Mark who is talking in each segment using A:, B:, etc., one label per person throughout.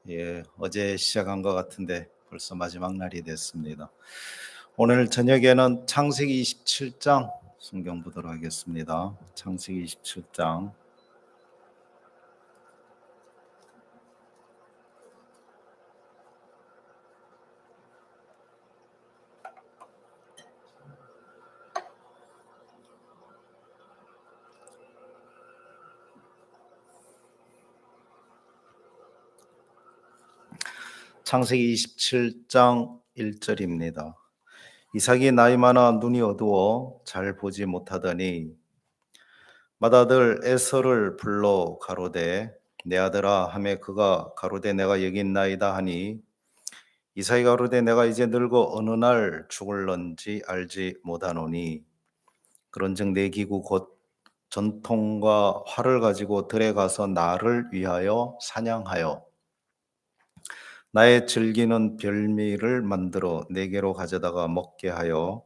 A: 예, 어제 시작한 것 같은데 벌써 마지막 날이 됐습니다. 오늘 저녁에는 창세기 27장 성경 보도록 하겠습니다. 창세기 27장. 창세기 27장 1절입니다. 이삭이 나이 많아 눈이 어두워 잘 보지 못하더니 맏아들 에서를 불러 가로되 내 아들아 하매 그가 가로되 내가 여기 있나이다 하니 이삭이 가로되 내가 이제 늙어 어느 날 죽을런지 알지 못하노니 그런즉 내 기구 곧 전통과 활을 가지고 들에 가서 나를 위하여 사냥하여 나의 즐기는 별미를 만들어 내게로 가져다가 먹게 하여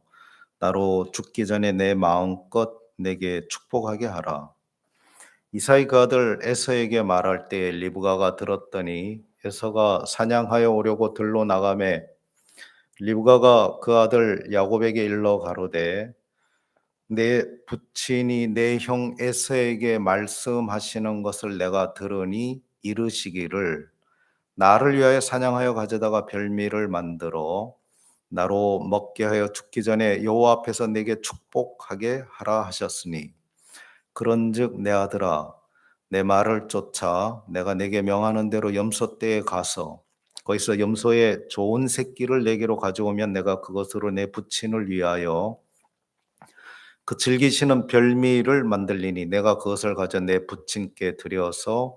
A: 나로 죽기 전에 내 마음껏 내게 축복하게 하라. 이삭이 그 아들 에서에게 말할 때 리브가가 들었더니 에서가 사냥하여 오려고 들로 나가매 리브가가 그 아들 야곱에게 일러 가로되 내 부친이 내 형 에서에게 말씀하시는 것을 내가 들으니 이르시기를 나를 위하여 사냥하여 가져다가 별미를 만들어 나로 먹게 하여 죽기 전에 여호와 앞에서 내게 축복하게 하라 하셨으니 그런즉 내 아들아 내 말을 쫓아 내가 내게 명하는 대로 염소떼에 가서 거기서 염소의 좋은 새끼를 내게로 가져오면 내가 그것으로 내 부친을 위하여 그 즐기시는 별미를 만들리니 내가 그것을 가져 내 부친께 드려서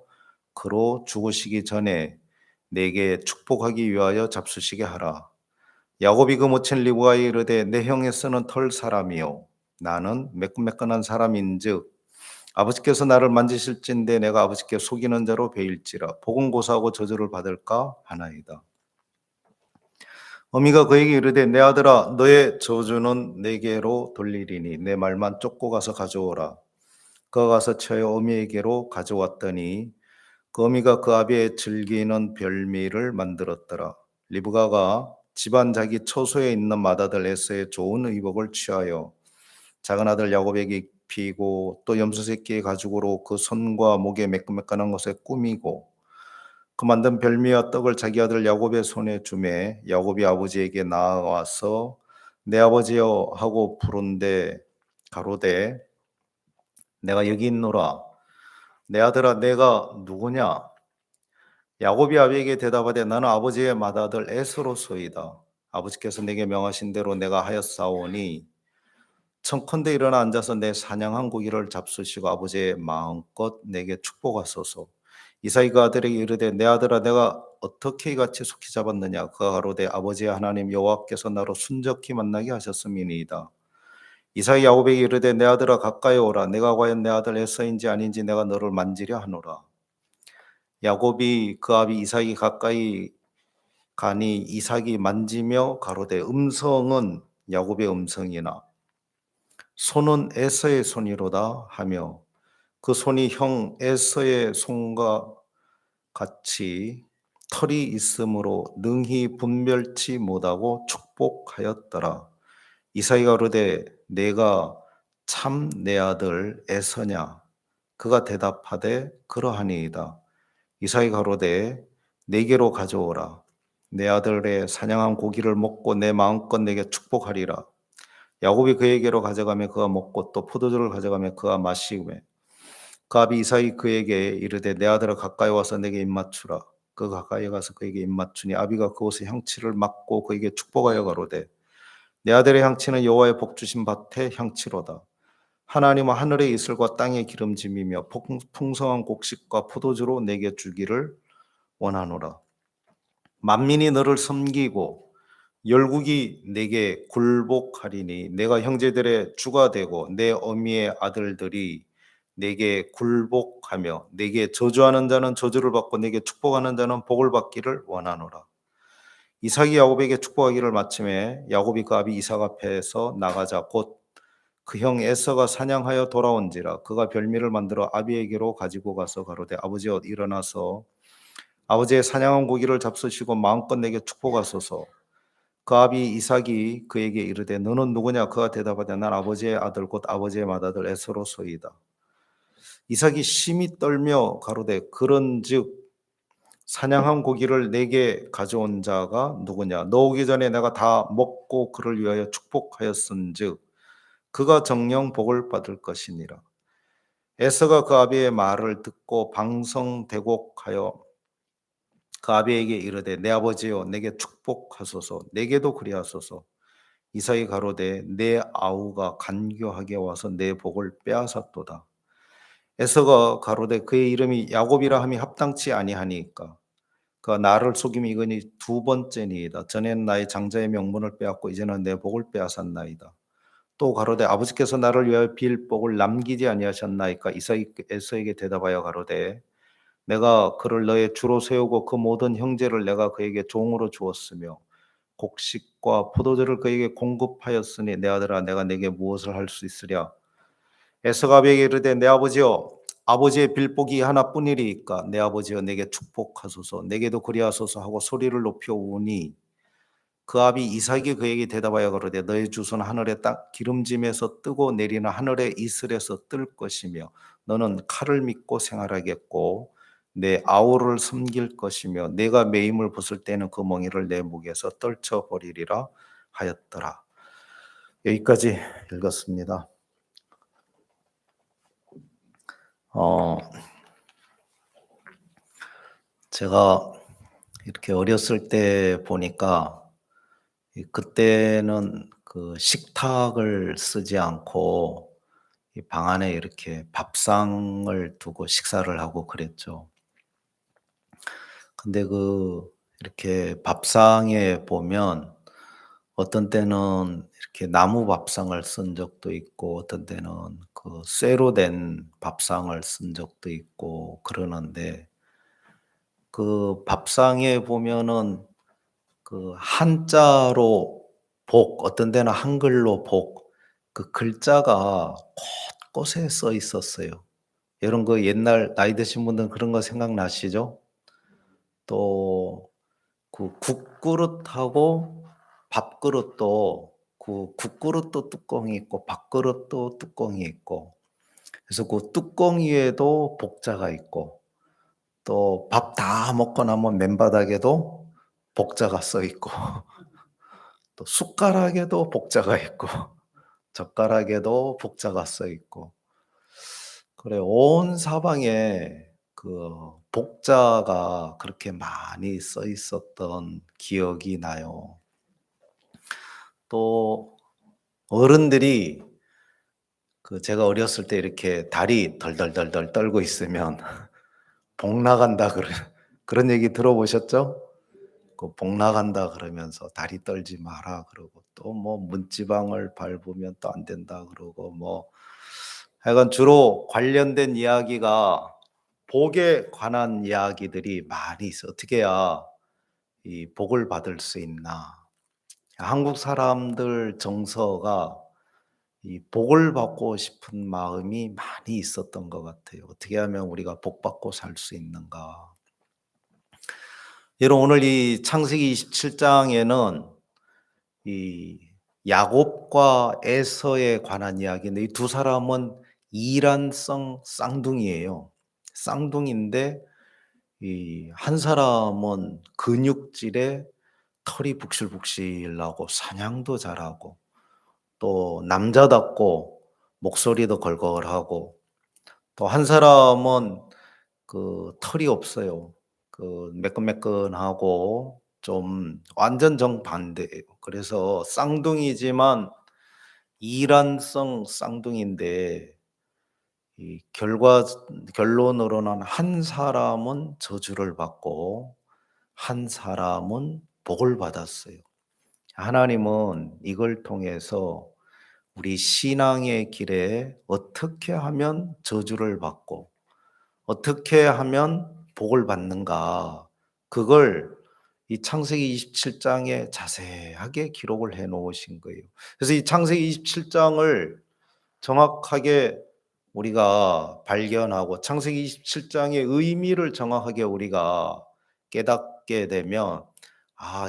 A: 그로 죽으시기 전에 내게 축복하기 위하여 잡수시게 하라. 야곱이 그 모친 리브가에 이르되 내 형에 쓰는 털 사람이요 나는 매끈매끈한 사람인즉 아버지께서 나를 만지실진데 내가 아버지께 속이는 자로 베일지라 복은 고사하고 저주를 받을까 하나이다. 어미가 그에게 이르되 내 아들아 너의 저주는 내게로 돌리리니 내 말만 쫓고 가서 가져오라. 그가 가서 처해 어미에게로 가져왔더니 그 어미가 그 아비의 즐기는 별미를 만들었더라. 리브가가 집안 자기 처소에 있는 맏아들 에서의 좋은 의복을 취하여 작은 아들 야곱에게 입히고 또 염소 새끼의 가죽으로 그 손과 목에 매끈매끈한 것에 꾸미고 그 만든 별미와 떡을 자기 아들 야곱의 손에 주매 야곱이 아버지에게 나와서 내 아버지여 하고 부른데 가로되 내가 여기 있노라. 내 아들아 내가 누구냐? 야곱이 아비에게 대답하되 나는 아버지의 맏아들 에스로소이다. 아버지께서 내게 명하신 대로 내가 하였사오니 청컨대 일어나 앉아서 내 사냥한 고기를 잡수시고 아버지의 마음껏 내게 축복하소서. 이삭이 그 아들에게 이르되 내 아들아 내가 어떻게 이같이 속히 잡았느냐. 그가 가로되 아버지의 하나님 여호와께서 나로 순적히 만나게 하셨음이니이다. 이삭이 야곱에게 이르되 내 아들아 가까이 오라. 내가 과연 내 아들 에서인지 아닌지 내가 너를 만지려 하노라. 야곱이 그 아비 이삭이 가까이 가니 이삭이 만지며 가로되 음성은 야곱의 음성이나 손은 에서의 손이로다 하며 그 손이 형 에서의 손과 같이 털이 있으므로 능히 분별치 못하고 축복하였더라. 이삭이 가로되 내가 참 내 아들 에서냐? 그가 대답하되 그러하니이다. 이삭이 가로되 내게로 가져오라. 내 아들의 사냥한 고기를 먹고 내 마음껏 내게 축복하리라. 야곱이 그에게로 가져가며 그가 먹고 또 포도주를 가져가며 그가 마시매 그 아비 이삭이 그에게 이르되 내 아들아 가까이 와서 내게 입맞추라. 그 가까이 가서 그에게 입맞추니 아비가 그곳에 향치를 맡고 그에게 축복하여 가로되 내 아들의 향치는 여호와의 복 주신 밭의 향치로다. 하나님은 하늘의 이슬과 땅의 기름짐이며 풍성한 곡식과 포도주로 내게 주기를 원하노라. 만민이 너를 섬기고 열국이 내게 굴복하리니 내가 형제들의 주가 되고 내 어미의 아들들이 내게 굴복하며 내게 저주하는 자는 저주를 받고 내게 축복하는 자는 복을 받기를 원하노라. 이삭이 야곱에게 축복하기를 마침에 야곱이 그 아비 이삭 앞에서 나가자 곧 그 형 에서가 사냥하여 돌아온지라 그가 별미를 만들어 아비에게로 가지고 가서 가로되 아버지여 일어나서 아버지의 사냥한 고기를 잡수시고 마음껏 내게 축복하소서. 그 아비 이삭이 그에게 이르되 너는 누구냐? 그가 대답하되 난 아버지의 아들 곧 아버지의 맏아들 에서로소이다. 이삭이 심히 떨며 가로되 그런즉 사냥한 고기를 내게 가져온 자가 누구냐? 너 오기 전에 내가 다 먹고 그를 위하여 축복하였은즉 그가 정녕 복을 받을 것이니라. 에서가 그 아비의 말을 듣고 방성대곡하여 그 아비에게 이르되 내 아버지여 내게 축복하소서 내게도 그리하소서. 이삭이 가로되 내 아우가 간교하게 와서 내 복을 빼앗았도다. 에서가 가로되 그의 이름이 야곱이라 함이 합당치 아니하니까 그가 나를 속임이 이거니 두 번째니이다. 전에는 나의 장자의 명분을 빼앗고 이제는 내 복을 빼앗았나이다. 또 가로되 아버지께서 나를 위하여 빌 복을 남기지 아니하셨나이까. 이삭이 에서에게 대답하여 가로되 내가 그를 너의 주로 세우고 그 모든 형제를 내가 그에게 종으로 주었으며 곡식과 포도주를 그에게 공급하였으니 내 아들아 내가 내게 무엇을 할 수 있으랴. 에서가 아비에게 이르되 내 아버지여 아버지의 빌복이 하나뿐이리이까 내 아버지여 내게 축복하소서 내게도 그리하소서 하고 소리를 높여 우니 그 아비 이삭이 그에게 대답하여 가로되 너의 주소는 하늘의 땅 기름짐에서 뜨고 내리는 하늘의 이슬에서 뜰 것이며 너는 칼을 믿고 생활하겠고 내 아우를 섬길 것이며 내가 매임을 벗을 때는 그 멍에를 내 목에서 떨쳐 버리리라 하였더라. 여기까지 읽었습니다. 제가 이렇게 어렸을 때 보니까 그때는 그 식탁을 쓰지 않고 이 방 안에 이렇게 밥상을 두고 식사를 하고 그랬죠. 근데 이렇게 밥상에 보면 어떤 때는 이렇게 나무 밥상을 쓴 적도 있고 어떤 때는 그 쇠로 된 밥상을 쓴 적도 있고 그러는데 그 밥상에 보면은 그 한자로 복, 어떤 데는 한글로 복, 그 글자가 곳곳에 써 있었어요. 이런 거 옛날 나이 드신 분들은 그런 거 생각나시죠? 또 그 국그릇하고 밥그릇도 그 국그릇도 뚜껑이 있고 밥그릇도 뚜껑이 있고 그래서 그 뚜껑 위에도 복자가 있고 또 밥 다 먹고 나면 맨바닥에도 복자가 써 있고 또 숟가락에도 복자가 있고 젓가락에도 복자가 써 있고 그래 온 사방에 그 복자가 그렇게 많이 써 있었던 기억이 나요. 또 어른들이 그 제가 어렸을 때 이렇게 다리 덜덜덜덜 떨고 있으면 "복 나간다." 그런 얘기 들어보셨죠? 그 "복 나간다." 그러면서 "다리 떨지 마라." 그러고 또 뭐 "문지방을 밟으면 또 안 된다." 그러고 뭐 하여간 주로 관련된 이야기가 복에 관한 이야기들이 많이 있어. 어떻게 해야 이 복을 받을 수 있나. 한국 사람들 정서가 이 복을 받고 싶은 마음이 많이 있었던 것 같아요. 어떻게 하면 우리가 복 받고 살 수 있는가. 여러분 오늘 이 창세기 27장에는 이 야곱과 에서에 관한 이야기인데 이 두 사람은 이란성 쌍둥이에요. 쌍둥이인데 이 한 사람은 근육질에 털이 북실북실하고 사냥도 잘하고 또 남자답고 목소리도 걸걸하고 또 한 사람은 그 털이 없어요. 그 매끈매끈하고 좀 완전 정반대예요. 그래서 쌍둥이지만 이란성 쌍둥이인데 이 결론으로는 한 사람은 저주를 받고 한 사람은 복을 받았어요. 하나님은 이걸 통해서 우리 신앙의 길에 어떻게 하면 저주를 받고 어떻게 하면 복을 받는가 그걸 이 창세기 27장에 자세하게 기록을 해 놓으신 거예요. 그래서 이 창세기 27장을 정확하게 우리가 발견하고 창세기 27장의 의미를 정확하게 우리가 깨닫게 되면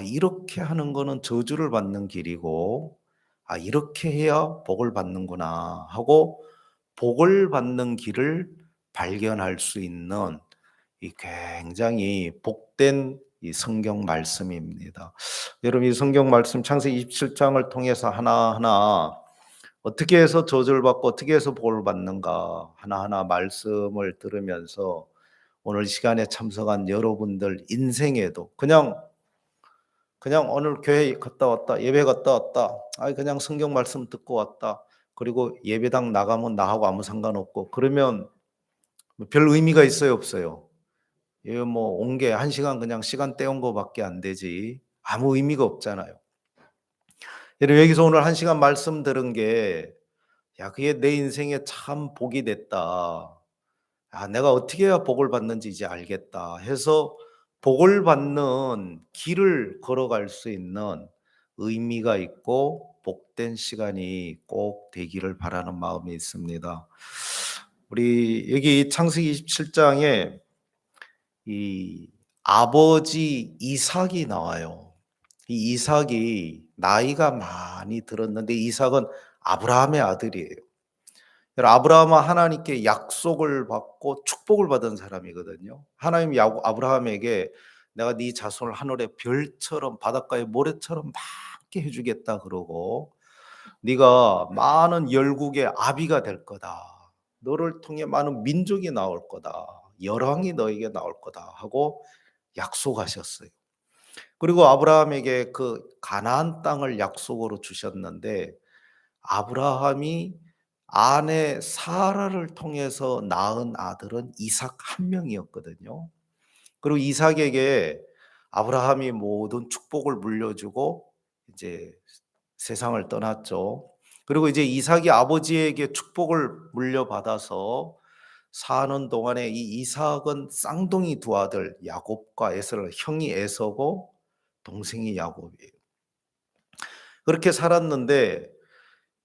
A: 이렇게 하는 거는 저주를 받는 길이고 이렇게 해야 복을 받는구나 하고 복을 받는 길을 발견할 수 있는 이 굉장히 복된 이 성경 말씀입니다. 여러분 이 성경 말씀 창세기 27장을 통해서 하나하나 어떻게 해서 저주를 받고 어떻게 해서 복을 받는가 하나하나 말씀을 들으면서 오늘 시간에 참석한 여러분들 인생에도 그냥 오늘 교회 갔다 왔다 예배 갔다 왔다 그냥 성경 말씀 듣고 왔다 그리고 예배당 나가면 나하고 아무 상관없고 그러면 별 의미가 있어요 없어요? 예, 뭐 온 게 1시간 그냥 시간 때운 거밖에 안 되지 아무 의미가 없잖아요. 여러분 여기서 오늘 1시간 말씀 들은 게 그게 내 인생에 참 복이 됐다. 내가 어떻게 해야 복을 받는지 이제 알겠다 해서 복을 받는 길을 걸어갈 수 있는 의미가 있고 복된 시간이 꼭 되기를 바라는 마음이 있습니다. 우리 여기 창세기 27장에 이 아버지 이삭이 나와요. 이 이삭이 나이가 많이 들었는데 이삭은 아브라함의 아들이에요. 아브라함은 하나님께 약속을 받고 축복을 받은 사람이거든요. 하나님이 아브라함에게 내가 네 자손을 하늘의 별처럼 바닷가의 모래처럼 많게 해주겠다 그러고 네가 많은 열국의 아비가 될 거다. 너를 통해 많은 민족이 나올 거다. 열왕이 너에게 나올 거다 하고 약속하셨어요. 그리고 아브라함에게 그 가나안 땅을 약속으로 주셨는데 아브라함이 아내 사라를 통해서 낳은 아들은 이삭 한 명이었거든요. 그리고 이삭에게 아브라함이 모든 축복을 물려주고 이제 세상을 떠났죠. 그리고 이제 이삭이 아버지에게 축복을 물려받아서 사는 동안에 이 이삭은 쌍둥이 두 아들 야곱과 에서를 형이 에서고 동생이 야곱이에요. 그렇게 살았는데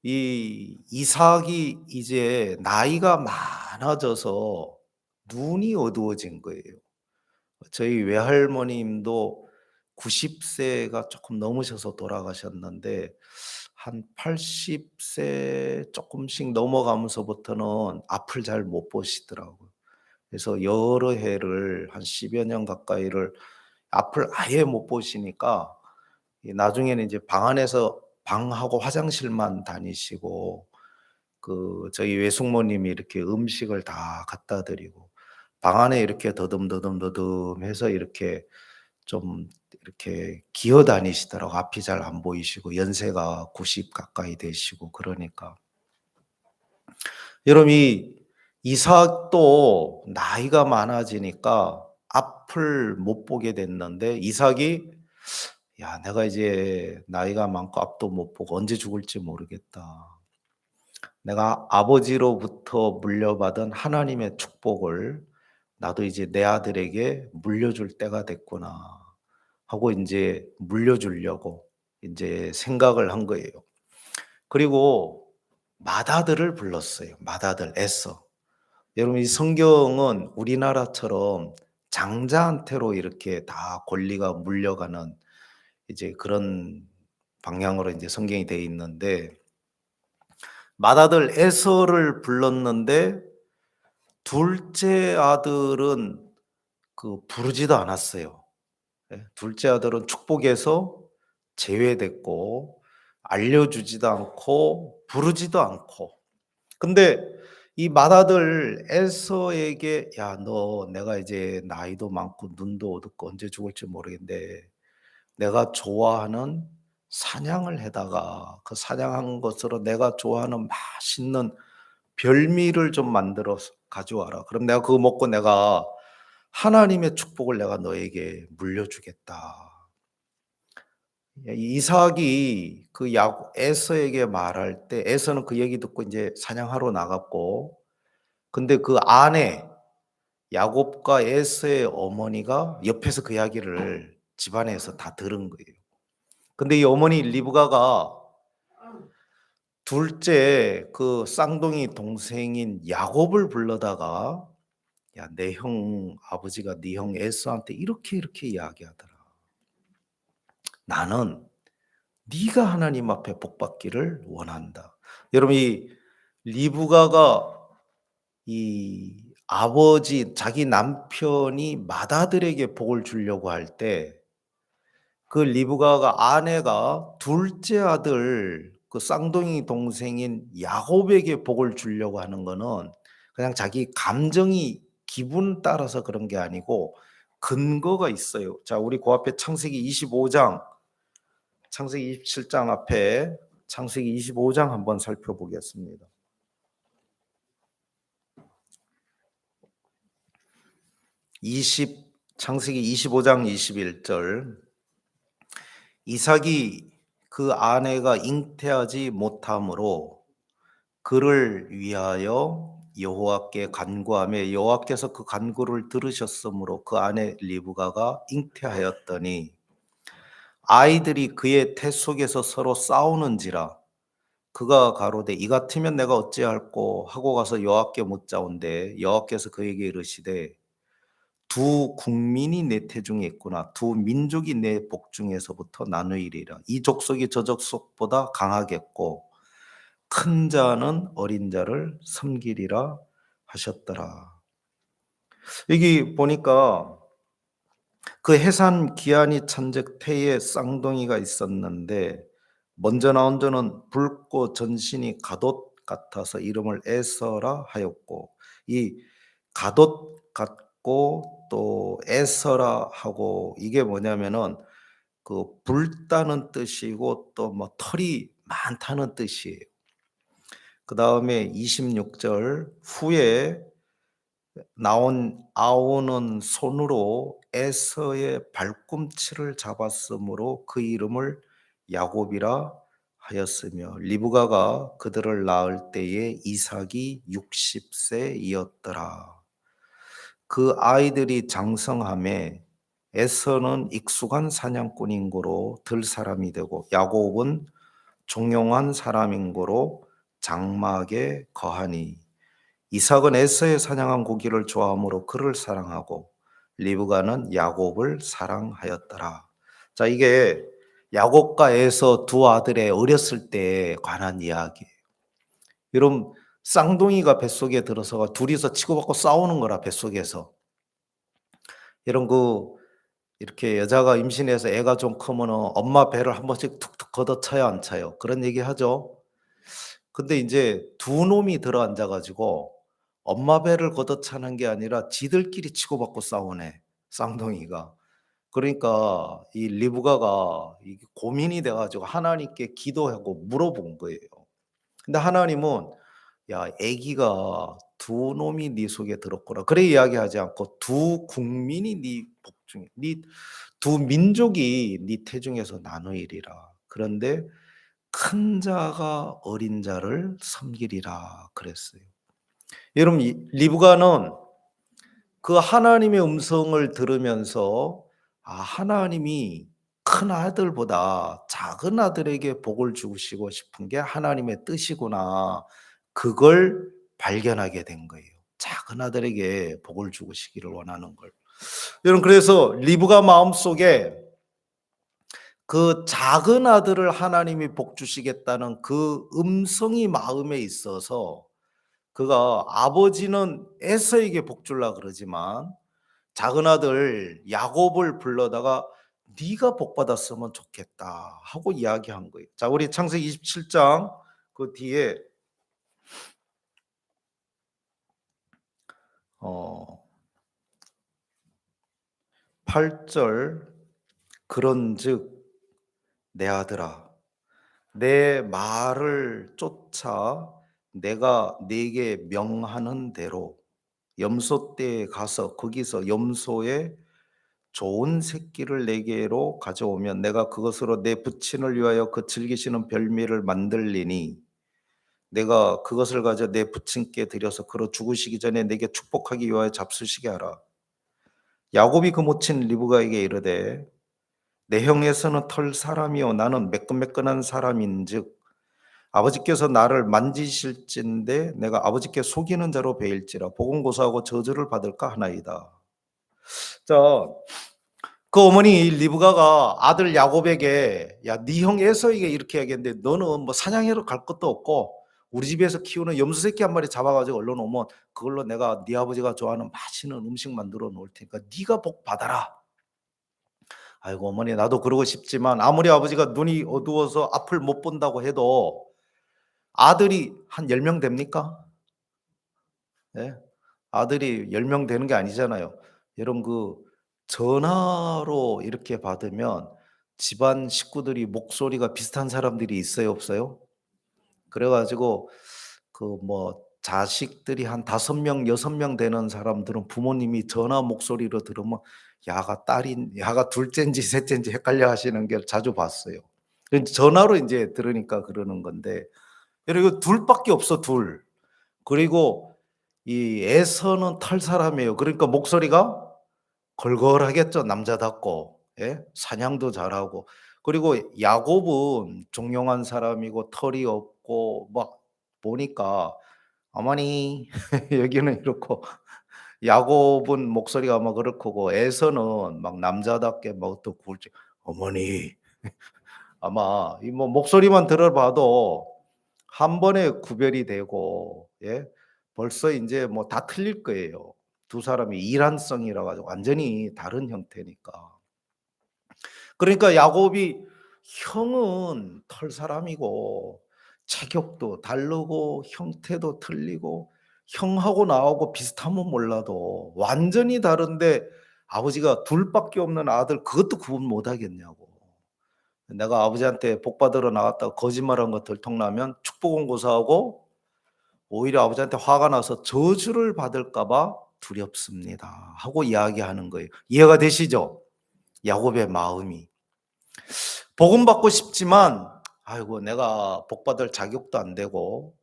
A: 이 이삭이 이제 나이가 많아져서 눈이 어두워진 거예요. 저희 외할머님도 90세가 조금 넘으셔서 돌아가셨는데 한 80세 조금씩 넘어가면서부터는 앞을 잘 못 보시더라고요. 그래서 여러 해를 한 10여 년 가까이를 앞을 아예 못 보시니까 나중에는 이제 방 안에서 방하고 화장실만 다니시고 저희 외숙모님이 이렇게 음식을 다 갖다 드리고 방 안에 이렇게 더듬더듬더듬해서 이렇게 좀 이렇게 기어 다니시더라고. 앞이 잘 안 보이시고 연세가 90 가까이 되시고 그러니까. 여러분 이 이삭도 나이가 많아지니까 앞을 못 보게 됐는데 이삭이 내가 이제 나이가 많고 앞도 못 보고 언제 죽을지 모르겠다. 내가 아버지로부터 물려받은 하나님의 축복을 나도 이제 내 아들에게 물려줄 때가 됐구나 하고 이제 물려주려고 이제 생각을 한 거예요. 그리고 맏아들을 불렀어요. 맏아들 에서. 여러분 이 성경은 우리나라처럼 장자한테로 이렇게 다 권리가 물려가는 이제 그런 방향으로 이제 성경이 되어 있는데 맏아들 에서를 불렀는데 둘째 아들은 부르지도 않았어요. 둘째 아들은 축복에서 제외됐고 알려주지도 않고 부르지도 않고 근데 이 맏아들 에서에게 너 내가 이제 나이도 많고 눈도 어둡고 언제 죽을지 모르겠는데 내가 좋아하는 사냥을 해다가 그 사냥한 것으로 내가 좋아하는 맛있는 별미를 좀 만들어서 가져와라. 그럼 내가 그거 먹고 내가 하나님의 축복을 내가 너에게 물려주겠다. 이삭이 에서에게 말할 때 에서는 그 얘기 듣고 이제 사냥하러 나갔고 근데 그 아내 야곱과 에서의 어머니가 옆에서 그 이야기를 집안에서 다 들은 거예요. 근데 이 어머니 리브가가 둘째 그 쌍둥이 동생인 야곱을 불러다가 "야, 내 형 아버지가 네 형 에서한테 이렇게 이렇게 이야기하더라. 나는 네가 하나님 앞에 복 받기를 원한다." 여러분, 이 리브가가 이 아버지 자기 남편이 맏아들에게 복을 주려고 할 때 그 리브가가 아내가 둘째 아들 그 쌍둥이 동생인 야곱에게 복을 주려고 하는 거는 그냥 자기 감정이 기분 따라서 그런 게 아니고 근거가 있어요. 자, 우리 그 앞에 창세기 25장, 창세기 27장 앞에 창세기 25장 한번 살펴보겠습니다. 20 창세기 25장 21절. 이삭이 그 아내가 잉태하지 못함으로 그를 위하여 여호와께 간구하며 여호와께서 그 간구를 들으셨으므로 그 아내 리브가가 잉태하였더니 아이들이 그의 태 속에서 서로 싸우는지라 그가 가로되 이 같으면 내가 어찌할꼬 하고 가서 여호와께 묻자온대 여호와께서 그에게 이르시되 두 국민이 내 태중에 있구나. 두 민족이 내 복중에서부터 나누이리라. 이 족속이 저 족속보다 강하겠고 큰 자는 어린 자를 섬기리라 하셨더라. 여기 보니까 그 해산 기한이 찬적 태에 쌍둥이가 있었는데 먼저 나온 자는 붉고 전신이 갓옷 같아서 이름을 에서라 하였고 이 갓옷 같고 또 에서라 하고 이게 뭐냐면은 그 붉다는 뜻이고 또 뭐 털이 많다는 뜻이에요. 그다음에 26절 후에 나온 아오는 손으로 에서의 발꿈치를 잡았으므로 그 이름을 야곱이라 하였으며 리브가가 그들을 낳을 때에 이삭이 60세이었더라. 그 아이들이 장성함에 에서는 익숙한 사냥꾼인 고로 들 사람이 되고 야곱은 종용한 사람인 고로 장막에 거하니 이삭은 에서의 사냥한 고기를 좋아하므로 그를 사랑하고 리브가는 야곱을 사랑하였더라. 자, 이게 야곱과 에서 두 아들의 어렸을 때에 관한 이야기예요. 여러분, 쌍둥이가 뱃속에 들어서가 둘이서 치고받고 싸우는 거라 뱃속에서. 여러분, 이렇게 여자가 임신해서 애가 좀 크면은 엄마 배를 한 번씩 툭툭 걷어차요, 안 차요? 그런 얘기 하죠. 근데 이제 두 놈이 들어앉아 가지고 엄마 배를 걷어차는 게 아니라 지들끼리 치고받고 싸우네, 쌍둥이가. 그러니까 이 리브가가 이게 고민이 돼 가지고 하나님께 기도하고 물어본 거예요. 근데 하나님은 "야, 아기가 두 놈이 네 속에 들었구나." 그래 이야기하지 않고 "두 국민이 네 복중에 네 두 민족이 네 태중에서 나누이리라. 그런데 큰 자가 어린 자를 섬기리라." 그랬어요. 여러분, 이 리브가는 그 하나님의 음성을 들으면서 하나님이 큰 아들보다 작은 아들에게 복을 주시고 싶은 게 하나님의 뜻이구나. 그걸 발견하게 된 거예요. 작은 아들에게 복을 주시기를 원하는 걸. 여러분, 그래서 리브가 마음속에 그 작은 아들을 하나님이 복 주시겠다는 그 음성이 마음에 있어서 그가 아버지는 에서에게 복 줄라 그러지만 작은 아들 야곱을 불러다가 네가 복 받았으면 좋겠다 하고 이야기한 거예요. 자, 우리 창세기 27장 그 뒤에 8절 그런즉 내 아들아 내 말을 쫓아 내가 네게 명하는 대로 염소 떼에 가서 거기서 염소의 좋은 새끼를 내게로 가져오면 내가 그것으로 내 부친을 위하여 그 즐기시는 별미를 만들리니 내가 그것을 가져 내 부친께 드려서 그로 죽으시기 전에 내게 축복하기 위하여 잡수시게 하라. 야곱이 그 모친 리브가에게 이르되 내 형에서는 털 사람이요 나는 매끈매끈한 사람인즉 아버지께서 나를 만지실진대 내가 아버지께 속이는 자로 베일지라 보건고사하고 저주를 받을까 하나이다. 자, 그 어머니 리브가가 아들 야곱에게 야, 네 형 에서에게 이렇게 얘기했는데 너는 뭐 사냥하러 갈 것도 없고 우리 집에서 키우는 염소 새끼 한 마리 잡아가지고 얼른 오면 그걸로 내가 네 아버지가 좋아하는 맛있는 음식 만들어 놓을 테니까 네가 복 받아라. 아이고 어머니 나도 그러고 싶지만 아무리 아버지가 눈이 어두워서 앞을 못 본다고 해도 아들이 한 10명 됩니까? 예? 아들이 10명 되는 게 아니잖아요. 여러분 전화로 이렇게 받으면 집안 식구들이 목소리가 비슷한 사람들이 있어요, 없어요? 그래 가지고 자식들이 한 5명, 6명 되는 사람들은 부모님이 전화 목소리로 들으면 야가 둘째인지 셋째인지 헷갈려 하시는 게 자주 봤어요. 전화로 인제 들으니까 그러는 건데 그리고 둘 밖에 없어, 둘. 그리고 이 에서는 털 사람이에요. 그러니까 목소리가 걸걸하겠죠, 남자답고. 예? 사냥도 잘하고. 그리고 야곱은 종용한 사람이고 털이 없고 막 보니까 어머니 여기는 이렇고 야곱은 목소리가 아마 그럴 거고 에서는 막 남자답게 막 또 굴지 어머니 아마 이 뭐 목소리만 들어봐도 한 번에 구별이 되고 예 벌써 인제 뭐 다 틀릴 거예요. 두 사람이 일란성이라 가지고 완전히 다른 형태니까. 그러니까 야곱이 형은 털 사람이고 체격도 다르고 형태도 틀리고 형하고 나하고 비슷하면 몰라도 완전히 다른데 아버지가 둘 밖에 없는 아들 그것도 구분 못 하겠냐고. 내가 아버지한테 복 받으러 나갔다가 거짓말한 거 들통나면 축복은 고사하고 오히려 아버지한테 화가 나서 저주를 받을까 봐 두렵습니다 하고 이야기하는 거예요. 이해가 되시죠? 야곱의 마음이. 복음 받고 싶지만 아이고 내가 복 받을 자격도 안 되고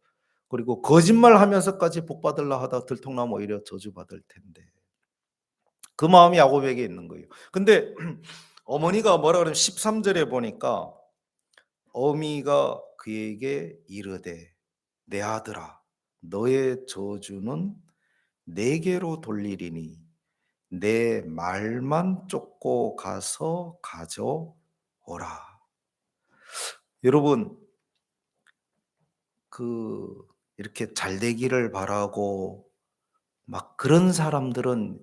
A: 그리고 거짓말하면서까지 복 받으려 하다 들통나면 오히려 저주받을 텐데. 그 마음이 야곱에게 있는 거예요. 근데 어머니가 뭐라 그러면 13 절에 보니까 어미가 그에게 이르되 내 아들아 너의 저주는 내게로 돌리리니 내 말만 쫓고 가서 가져오라. 여러분 그 이렇게 잘 되기를 바라고 막 그런 사람들은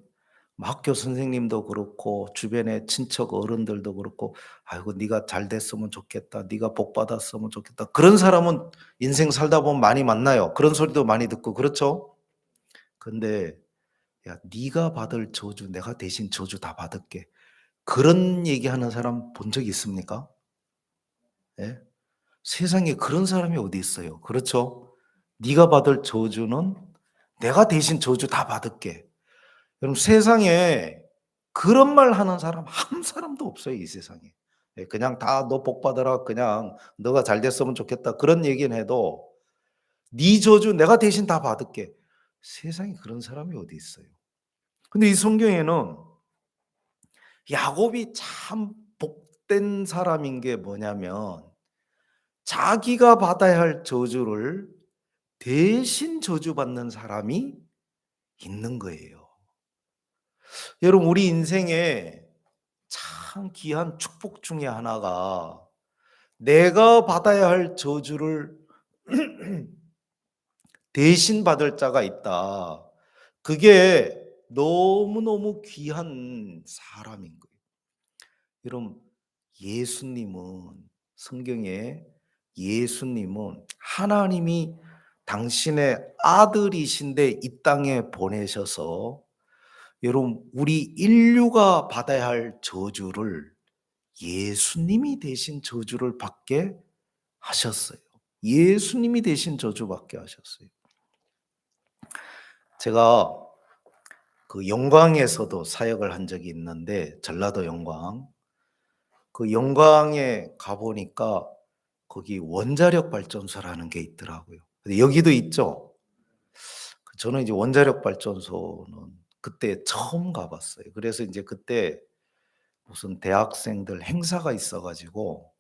A: 뭐 학교 선생님도 그렇고 주변의 친척 어른들도 그렇고 "아이고 네가 잘 됐으면 좋겠다. 네가 복 받았으면 좋겠다." 그런 사람은 인생 살다 보면 많이 만나요. 그런 소리도 많이 듣고 그렇죠? 근데 "야 네가 받을 저주 내가 대신 저주 다 받을게." 그런 얘기하는 사람 본 적 있습니까? 예? 세상에 그런 사람이 어디 있어요. 그렇죠? "네가 받을 저주는 내가 대신 저주 다 받을게." 여러분 세상에 그런 말 하는 사람 한 사람도 없어요, 이 세상에. 예 그냥 다 "너 복 받아라." 그냥 "너가 잘 됐으면 좋겠다." 그런 얘기는 해도 "네 저주 내가 대신 다 받을게." 세상에 그런 사람이 어디 있어요. 근데 이 성경에는 야곱이 참 복된 사람인 게 뭐냐면 자기가 받아야 할 저주를 대신 저주받는 사람이 있는 거예요. 여러분 우리 인생에 참 귀한 축복 중에 하나가 내가 받아야 할 저주를 대신 받을 자가 있다. 그게 너무너무 귀한 사람인 거예요. 여러분 예수님은 성경에 예수님은 하나님이 당신의 아들이신데 이 땅에 보내셔서 여러분 우리 인류가 받아야 할 저주를 예수님이 대신 저주를 받게 하셨어요. 예수님이 대신 저주받게 하셨어요. 제가 그 영광에서도 사역을 한 적이 있는데 전라도 영광. 그 영광에 가 보니까 거기 원자력 발전소라는 게 있더라고요. 근데 여기도 있죠. 저는 이제 원자력 발전소는 그때 처음 가 봤어요. 그래서 인제 그때 무슨 대학생들 행사가 있어 가지고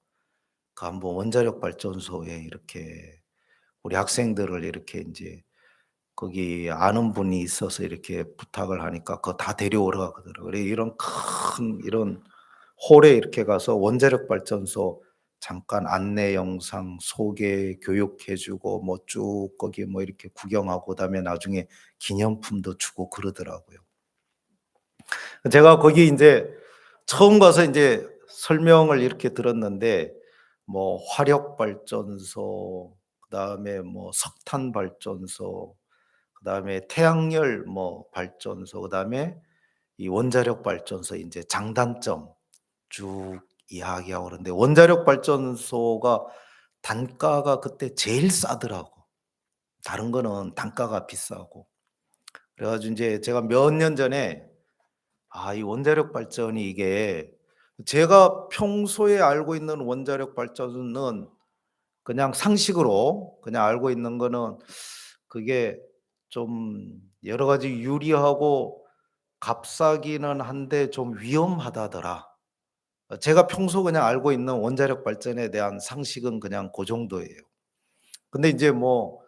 A: 그 한번 원자력 발전소에 이렇게 우리 학생들을 이렇게 인제 거기 아는 분이 있어서 이렇게 부탁을 하니까 그거 다 데려오라 그러더라고요. 그래 이런 큰 이런 홀에 이렇게 가서 원자력 발전소 잠깐 안내 영상 소개 교육해 주고 뭐 쭉 거기 뭐 이렇게 구경하고 그다음에 나중에 기념품도 주고 그러더라고요. 제가 거기 인제 처음 가서 인제 설명을 이렇게 들었는데 뭐 화력 발전소 그다음에 뭐 석탄 발전소 그다음에 태양열 뭐 발전소 그다음에 이 원자력 발전소 인제 장단점 쭉 이야기하고 그러는데 원자력 발전소가 단가가 그때 제일 싸더라고. 다른 거는 단가가 비싸고. 그래 가지고 인제 제가 몇 년 전에 이 원자력 발전이 이게 제가 평소에 알고 있는 원자력 발전은 그냥 상식으로 그냥 알고 있는 거는 그게 좀 여러 가지 유리하고 값싸기는 한데 좀 위험하다더라. 제가 평소 그냥 알고 있는 원자력 발전에 대한 상식은 그냥 고 정도예요. 근데 인제 뭐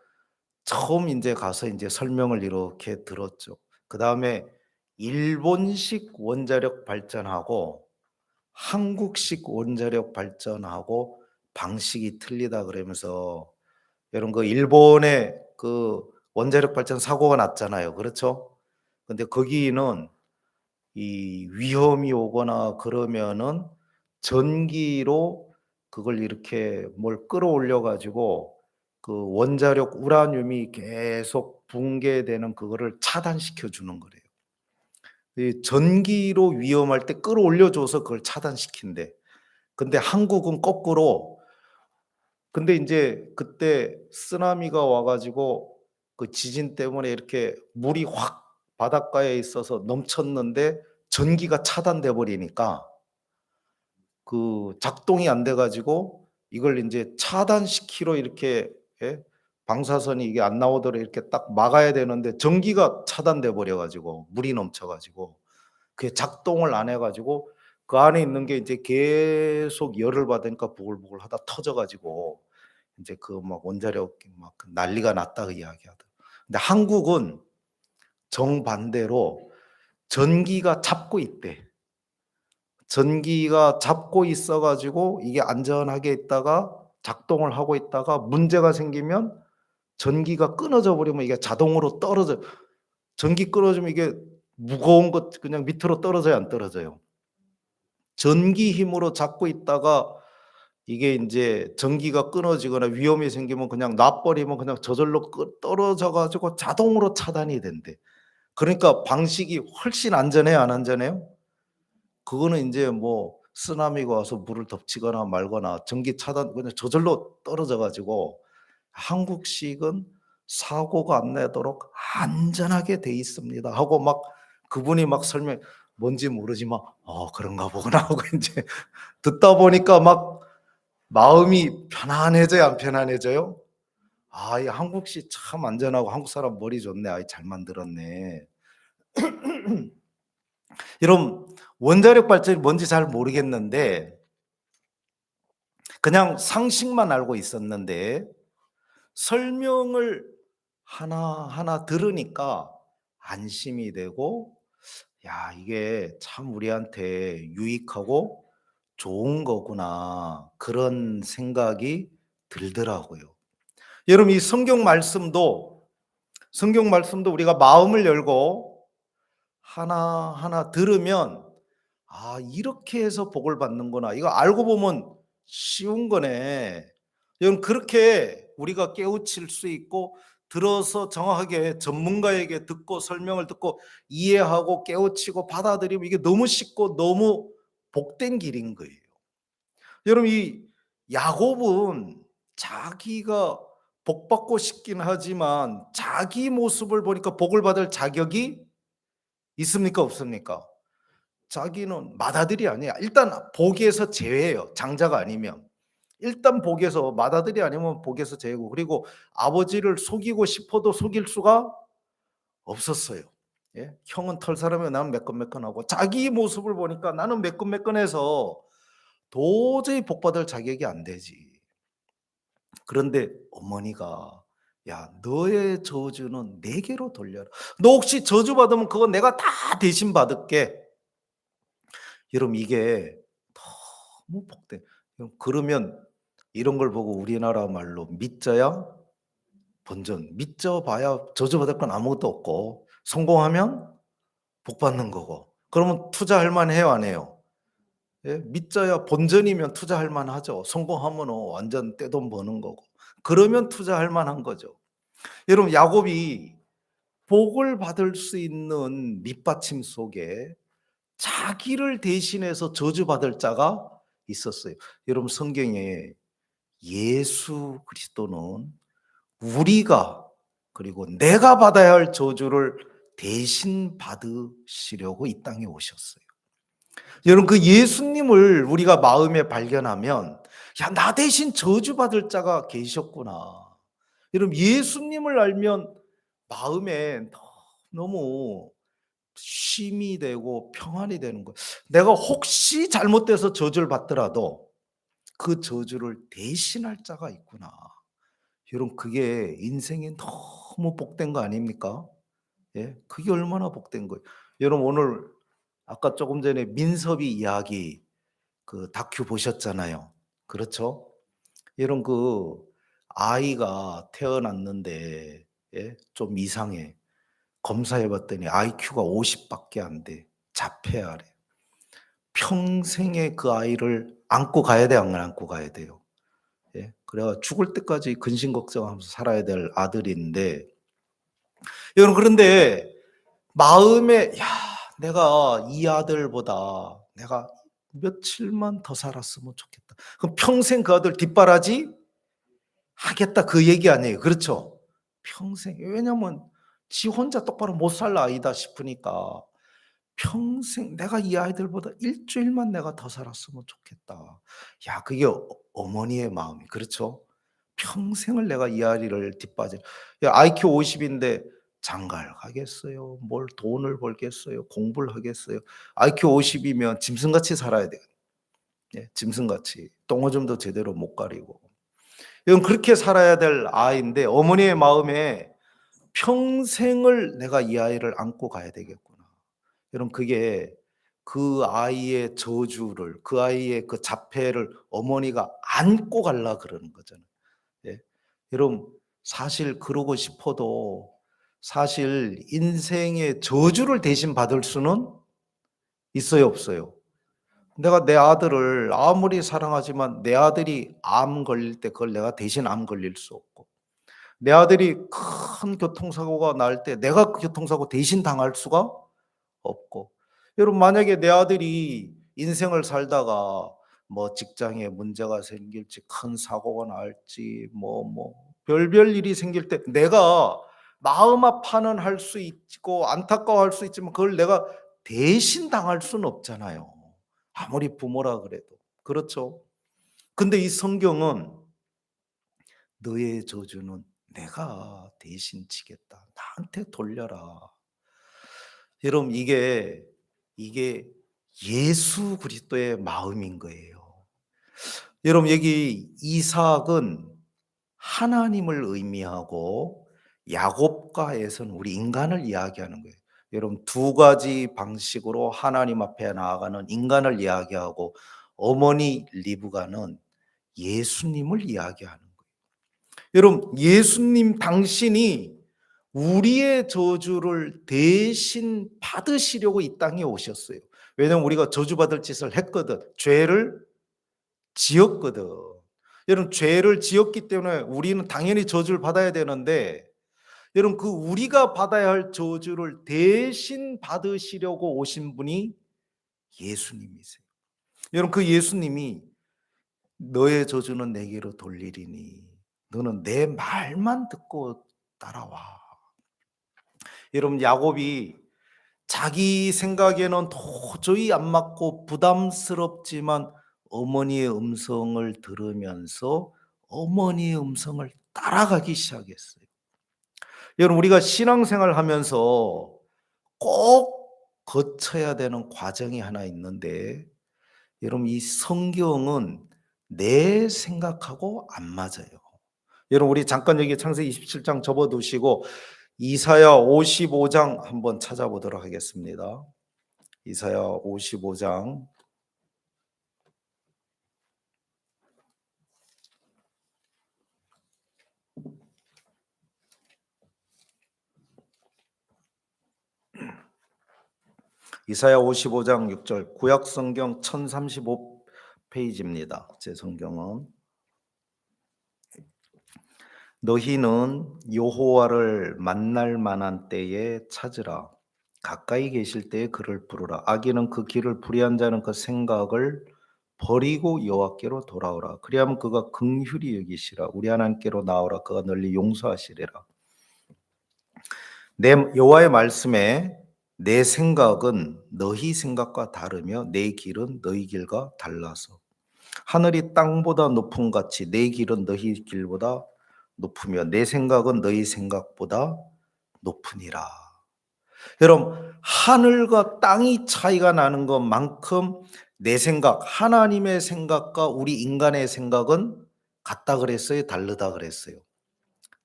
A: 처음 인제 가서 인제 설명을 이렇게 들었죠. 그다음에 일본식 원자력 발전하고 한국식 원자력 발전하고 방식이 틀리다 그러면서 여러분 그 일본의 그 원자력 발전 사고가 났잖아요. 그렇죠? 근데 거기는 이 위험이 오거나 그러면은 전기로 그걸 이렇게 뭘 끌어올려 가지고 그 원자력 우라늄이 계속 붕괴되는 그거를 차단시켜 주는 거래요. 이 전기로 위험할 때 끌어올려 줘서 그걸 차단시킨대. 근데 한국은 거꾸로 근데 인제 그때 쓰나미가 와 가지고 그 지진 때문에 이렇게 물이 확 바닷가에 있어서 넘쳤는데 전기가 차단돼 버리니까 그 작동이 안 돼 가지고 이걸 인제 차단시키러 이렇게 예 방사선이 이게 안 나오도록 이렇게 딱 막아야 되는데 전기가 차단돼 버려 가지고 물이 넘쳐 가지고 그게 작동을 안 해 가지고 그 안에 있는 게 인제 계속 열을 받으니까 부글부글하다 터져 가지고 인제 그 막 원자력이 막 그 난리가 났다 그 이야기하더라고요. 근데 한국은 정반대로 전기가 잡고 있대. 전기가 잡고 있어 가지고 이게 안전하게 있다가 작동을 하고 있다가 문제가 생기면 전기가 끊어져 버리면 이게 자동으로 떨어져 전기 끊어지면 이게 무거운 것 그냥 밑으로 떨어져요 안 떨어져요? 전기 힘으로 잡고 있다가 이게 인제 전기가 끊어지거나 위험이 생기면 그냥 놔 버리면 그냥 저절로 떨어져 가지고 자동으로 차단이 된대. 그러니까 방식이 훨씬 안전해요 안 안전해요? 그거는 인제 뭐 쓰나미가 와서 물을 덮치거나 말거나 전기 차단 그냥 저절로 떨어져 가지고 "한국식은 사고가 안 나도록 안전하게 돼 있습니다." 하고 막 그분이 막 설명 뭔지 모르지만 그런가 보구나." 하고 인제 듣다 보니까 막 마음이 편안해져요 안 편안해져요? 이 한국식 참 안전하고 한국 사람 머리 좋네. 잘 만들었네. 여러분 원자력 발전이 뭔지 잘 모르겠는데 그냥 상식만 알고 있었는데 설명을 하나하나 들으니까 안심이 되고 '야 이게 참 우리한테 유익하고 좋은 거구나.' 그런 생각이 들더라고요. 여러분 이 성경 말씀도 우리가 마음을 열고 하나하나 들으면 '이렇게 해서 복을 받는구나. 이거 알고 보면 쉬운 거네.' 여러분 그렇게 우리가 깨우칠 수 있고 들어서 정확하게 전문가에게 듣고 설명을 듣고 이해하고 깨우치고 받아들이면 이게 너무 쉽고 너무 복된 길인 거예요. 여러분 이 야곱은 자기가 복 받고 싶긴 하지만 자기 모습을 보니까 복을 받을 자격이 있습니까 없습니까? 자기는 맏아들이 아니야. 일단 복에서 제외예요, 장자가 아니면. 일단 복에서 맏아들이 아니면 복에서 제외고 그리고 아버지를 속이고 싶어도 속일 수가 없었어요. 예. 형은 털 사람이고 나는 매끈매끈하고 자기 모습을 보니까 나는 매끈매끈해서 도저히 복받을 자격이 안 되지. 그런데 어머니가 "야 너의 저주는 내게로 돌려라. 너 혹시 저주받으면 그거 내가 다 대신 받을게." 여러분 이게 너무 복된, 여러분 그러면 이런 걸 보고 우리나라 말로 믿자야 본전, 믿져 봐야 저주받을 건 아무것도 없고 성공하면 복 받는 거고. 그러면 투자할 만해요 안 해요? 예. 믿자야 본전이면 투자할 만하죠. 성공하면은 완전 떼돈 버는 거고. 그러면 투자할 만한 거죠. 여러분 야곱이 복을 받을 수 있는 밑받침 속에 자기를 대신해서 저주받을 자가 있었어요. 여러분 성경에 예수 그리스도는 우리가 그리고 내가 받아야 할 저주를 대신 받으시려고 이 땅에 오셨어요. 여러분 그 예수님을 우리가 마음에 발견하면 야, 나 대신 저주받을 자가 계셨구나. 여러분 예수님을 알면 마음에 너무 쉼이 되고 평안이 되는 거예요. 내가 혹시 잘못돼서 저주를 받더라도 그 저주를 대신할 자가 있구나. 여러분 그게 인생이 너무 복된 거 아닙니까? 예. 그게 얼마나 복된 거예요. 여러분 오늘 아까 조금 전에 민섭이 이야기 그 다큐 보셨잖아요. 그렇죠? 여러분 그 아이가 태어났는데 예, 좀 이상해. 검사해 봤더니 IQ가 50 밖에 안 돼. 자폐아래. 평생에 그 아이를 안고 가야 돼, 안 안고 가야 돼요? 예. 그래 죽을 때까지 근심 걱정하면서 살아야 될 아들인데 여러분 그런데 마음에 '야 내가 이 아들보다 내가 며칠만 더 살았으면 좋겠다.' 그럼 평생 그 아들 뒷바라지 하겠다 그 얘기 아니에요. 그렇죠? 평생. 왜냐면 지 혼자 똑바로 못 살 아이다 싶으니까 평생 '내가 이 아이들보다 일 주일만 내가 더 살았으면 좋겠다.' 야 그게 어머니의 마음이 그렇죠? 평생을 내가 이 아이를 뒷바라지 야 IQ 50 인데 장가를 가겠어요? 뭘 돈을 벌겠어요? 공부를 하겠어요? IQ 50 이면 짐승같이 살아야 돼요. 예 짐승같이. 똥오줌도 제대로 못 가리고. 이건 그렇게 살아야 될 아이인데 어머니의 마음에 '평생을 내가 이 아이를 안고 가야 되겠구나.' 여러분 그게 그 아이의 저주를 그 아이의 그 자폐를 어머니가 안고 가려 그러는 거잖아요. 예. 여러분 사실 그러고 싶어도 사실 인생의 저주를 대신 받을 수는 있어요, 없어요? 내가 내 아들을 아무리 사랑하지만 내 아들이 암 걸릴 때 그걸 내가 대신 암 걸릴 수 없고 내 아들이 큰 교통사고가 날 때 내가 그 교통사고 대신 당할 수가 없고 여러분 만약에 내 아들이 인생을 살다가 뭐 직장에 문제가 생길지 큰 사고가 날지 별별 일이 생길 때 내가 마음 아파는 할 수 있고 안타까워할 수 있지만 그걸 내가 대신 당할 수는 없잖아요. 아무리 부모라 그래도. 그렇죠? 근데 이 성경은 "너의 저주는 내가 대신 지겠다. 나한테 돌려라." 여러분 이게 예수 그리스도의 마음인 거예요. 여러분 여기 이삭은 하나님을 의미하고 야곱과 에서는 우리 인간을 이야기하는 거예요. 여러분 두 가지 방식으로 하나님 앞에 나아가는 인간을 이야기하고 어머니 리브가는 예수님을 이야기하는 거예요. 여러분 예수님 당신이 우리의 저주를 대신 받으시려고 이 땅에 오셨어요. 왜냐하면 우리가 저주받을 짓을 했거든. 죄를 지었거든. 여러분 죄를 지었기 때문에 우리는 당연히 저주를 받아야 되는데 여러분 그 우리가 받아야 할 저주를 대신 받으시려고 오신 분이 예수님이세요. 여러분 그 예수님이 "너의 저주는 내게로 돌리리니 너는 내 말만 듣고 따라와." 여러분 야곱이 자기 생각에는 도저히 안 맞고 부담스럽지만 어머니의 음성을 들으면서 어머니의 음성을 따라가기 시작했어요. 여러분 우리가 신앙생활 하면서 꼭 거쳐야 되는 과정이 하나 있는데 여러분 이 성경은 내 생각하고 안 맞아요. 여러분 우리 잠깐 여기 창세기 27장 접어 두시고 이사야 55장 한번 찾아보도록 하겠습니다. 이사야 55장. 이사야 55장 6절 구약 성경 1035 페이지입니다. 제 성경은 너희는 여호와를 만날 만한 때에 찾으라. 가까이 계실 때에 그를 부르라. 악인은 그 길을 불의한 자는 그 생각을 버리고 여호와께로 돌아오라. 그리하면 그가 긍휼히 여기시라. 우리 하나님께로 나오라. 그가 널리 용서하시리라. 내 여호와의 말씀에 내 생각은 너희 생각과 다르며 내 길은 너희 길과 달라서 하늘이 땅보다 높음 같이 내 길은 너희 길보다 높으며 내 생각은 너희 생각보다 높으니라. 여러분 하늘과 땅이 차이가 나는 것만큼 내 생각, 하나님의 생각과 우리 인간의 생각은 같다 그랬어요? 다르다 그랬어요?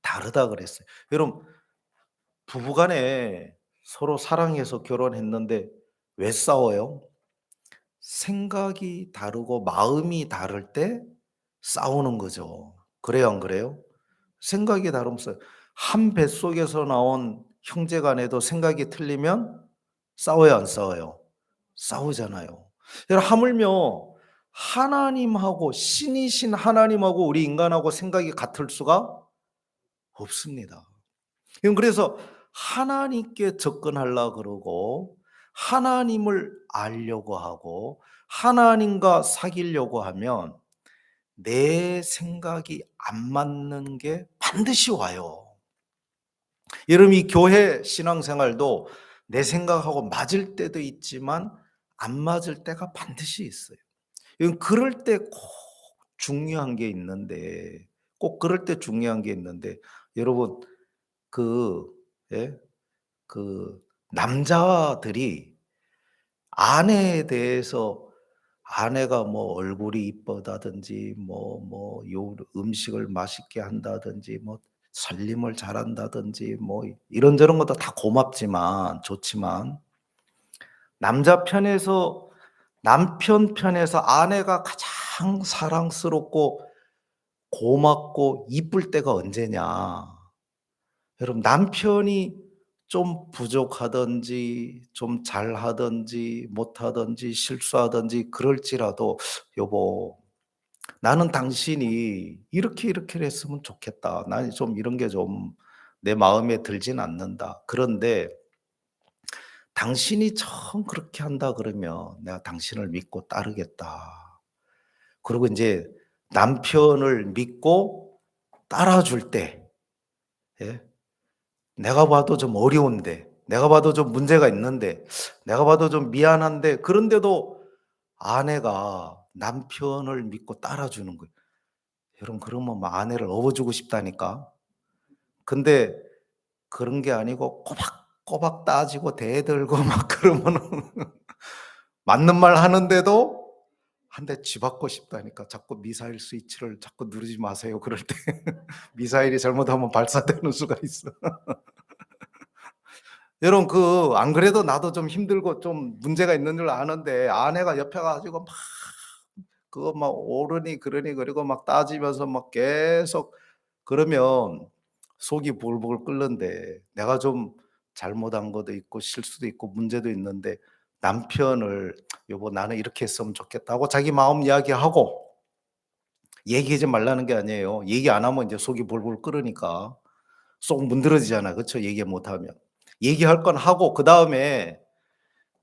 A: 다르다 그랬어요. 여러분 부부간에 서로 사랑해서 결혼했는데 왜 싸워요? 생각이 다르고 마음이 다를 때 싸우는 거죠. 그래요, 안 그래요? 생각이 다르면서 한 뱃속에서 나온 형제 간에도 생각이 틀리면 싸워요, 안 싸워요? 싸우잖아요. 여러분 하물며 하나님하고 신이신 하나님하고 우리 인간하고 생각이 같을 수가 없습니다. 그래서 하나님께 접근하려고 그러고 하나님을 알려고 하고 하나님과 사귀려고 하면 내 생각이 안 맞는 게 반드시 와요. 여러분 이 교회 신앙생활도 내 생각하고 맞을 때도 있지만 안 맞을 때가 반드시 있어요. 그럴 때 꼭 중요한 게 있는데 꼭 그럴 때 중요한 게 있는데 여러분 그 예? 그 남자들이 아내에 대해서 아내가 뭐 얼굴이 이쁘다든지 뭐 요 음식을 맛있게 한다든지 뭐 살림을 잘한다든지 뭐 이런저런 것도 다 고맙지만 좋지만 남자 편에서 남편 편에서 아내가 가장 사랑스럽고 고맙고 이쁠 때가 언제냐. 여러분 남편이 좀 부족하든지 좀 잘하든지 못하든지 실수하든지 그럴지라도 "여보 나는 당신이 이렇게 이렇게 했으면 좋겠다. 나는 좀 이런 게 좀 내 마음에 들진 않는다. 그런데 당신이 처음 그렇게 한다 그러면 내가 당신을 믿고 따르겠다." 그리고 인제 남편을 믿고 따라줄 때 예 내가 봐도 좀 어려운데, 내가 봐도 좀 문제가 있는데, 내가 봐도 좀 미안한데 그런데도 아내가 남편을 믿고 따라주는 거예요. 여러분 그러면 막 아내를 업어주고 싶다니까. 근데 그런 게 아니고 꼬박꼬박 따지고 대들고 막 그러면은 맞는 말 하는데도 한 대 쥐박고 싶다니까. 자꾸 미사일 스위치를 자꾸 누르지 마세요. 그럴 때 미사일이 잘못하면 발사되는 수가 있어. 여러분 안 그래도 나도 좀 힘들고 좀 문제가 있는 줄 아는데 아내가 옆에 가지고 막 그거 막 옳으니 그러니 그리고 막 따지면서 막 계속 그러면 속이 부글부글 끓는데 내가 좀 잘못한 것도 있고 실수도 있고 문제도 있는데 남편을 "여보 나는 이렇게 했으면 좋겠다." 고 자기 마음 이야기하고 얘기하지 말라는 게 아니에요. 얘기 안 하면 이제 속이 불불 끓으니까 속 문드러지잖아요. 그쵸? 얘기 못 하면. 얘기할 건 하고 그다음에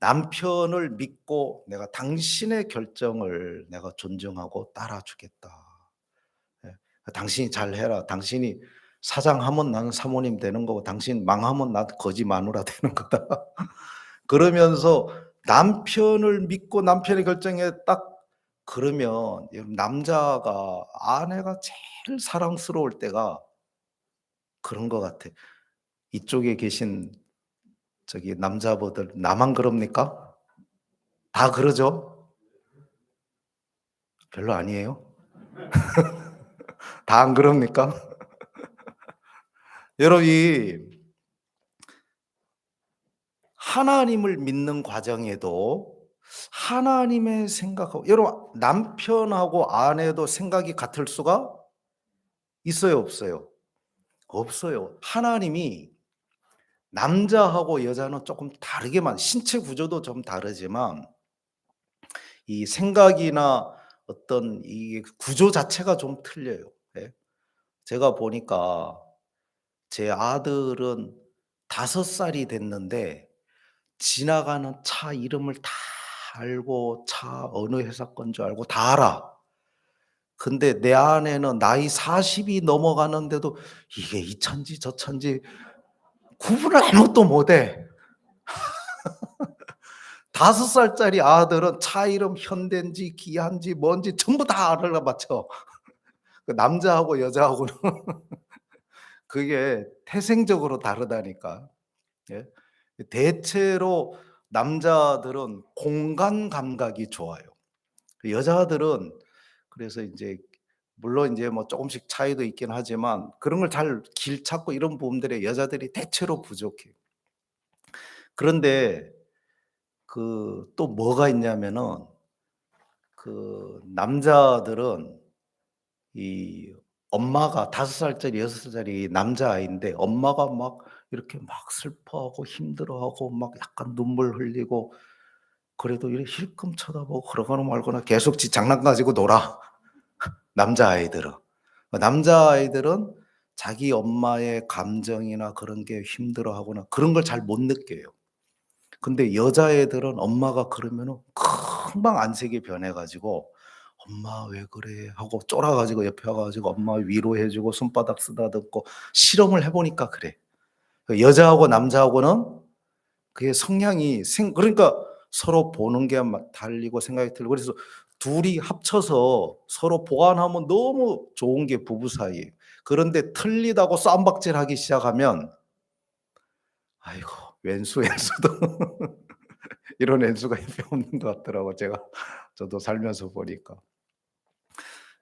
A: 남편을 믿고 "내가 당신의 결정을 내가 존중하고 따라주겠다. 예. 당신이 잘해라. 당신이 사장하면 나는 사모님 되는 거고 당신 망하면 난 거지 마누라 되는 거다." 그러면서 남편을 믿고 남편의 결정에 딱 그러면 여러분 남자가 아내가 제일 사랑스러울 때가 그런 것 같아. 이쪽에 계신 저기 남자분들 나만 그럽니까? 다 그러죠? 별로 아니에요? 다 안 그럽니까? 여러분 이 하나님을 믿는 과정에도 하나님의 생각하고 여러분 남편하고 아내도 생각이 같을 수가 있어요, 없어요? 없어요. 하나님이 남자하고 여자는 조금 다르게만 신체 구조도 좀 다르지만 이 생각이나 어떤 이 구조 자체가 좀 틀려요. 예. 제가 보니까 제 아들은 5살이 됐는데 지나가는 차 이름을 다 알고 차 어느 회사 건 줄 알고 다 알아. 근데 내 아내는 나이 40이 넘어가는데도 이게 이 차인지 저 차인지 구분을 아무것도 못 해. 5살짜리 아들은 차 이름 현대인지 기아인지 뭔지 전부 다 알아맞혀. 그 남자하고 여자하고는 그게 태생적으로 다르다니까. 예. 대체로 남자들은 공간 감각이 좋아요. 그 여자들은 그래서 인제 물론 인제 뭐 쪼금씩 차이도 있긴 하지만 그런 걸 잘 길 찾고 이런 부분들에 여자들이 대체로 부족해요. 그런데 그 또 뭐가 있냐면은 그 남자들은 이 엄마가 5살짜리 6살짜리 남자아이인데 엄마가 막 이렇게 막 슬퍼하고 힘들어하고 막 약간 눈물 흘리고 그래도 이렇게 힐끔 쳐다보고 그러거나 말거나 계속 지 장난 가지고 놀아, 남자아이들은. 남자아이들은 자기 엄마의 감정이나 그런 게 힘들어하거나 그런 걸 잘 못 느껴요. 근데 여자애들은 엄마가 그러면은 금방 안색이 변해 가지고 "엄마 왜 그래?" 하고 쫄아 가지고 옆에 와 가지고 엄마 위로해 주고 손바닥 쓰다듬고 실험을 해 보니까 그래. 그 여자하고 남자하고는 그게 성향이 그러니까 서로 보는 게 막 달리고 생각이 틀리고 그래서 둘이 합쳐서 서로 보완하면 너무 좋은 게 부부 사이예요. 그런데 틀리다고 싸움박질하기 시작하면 아이고 왼수도 이런 왼수가 옆에 없는 것 같더라고요. 저도 살면서 보니까.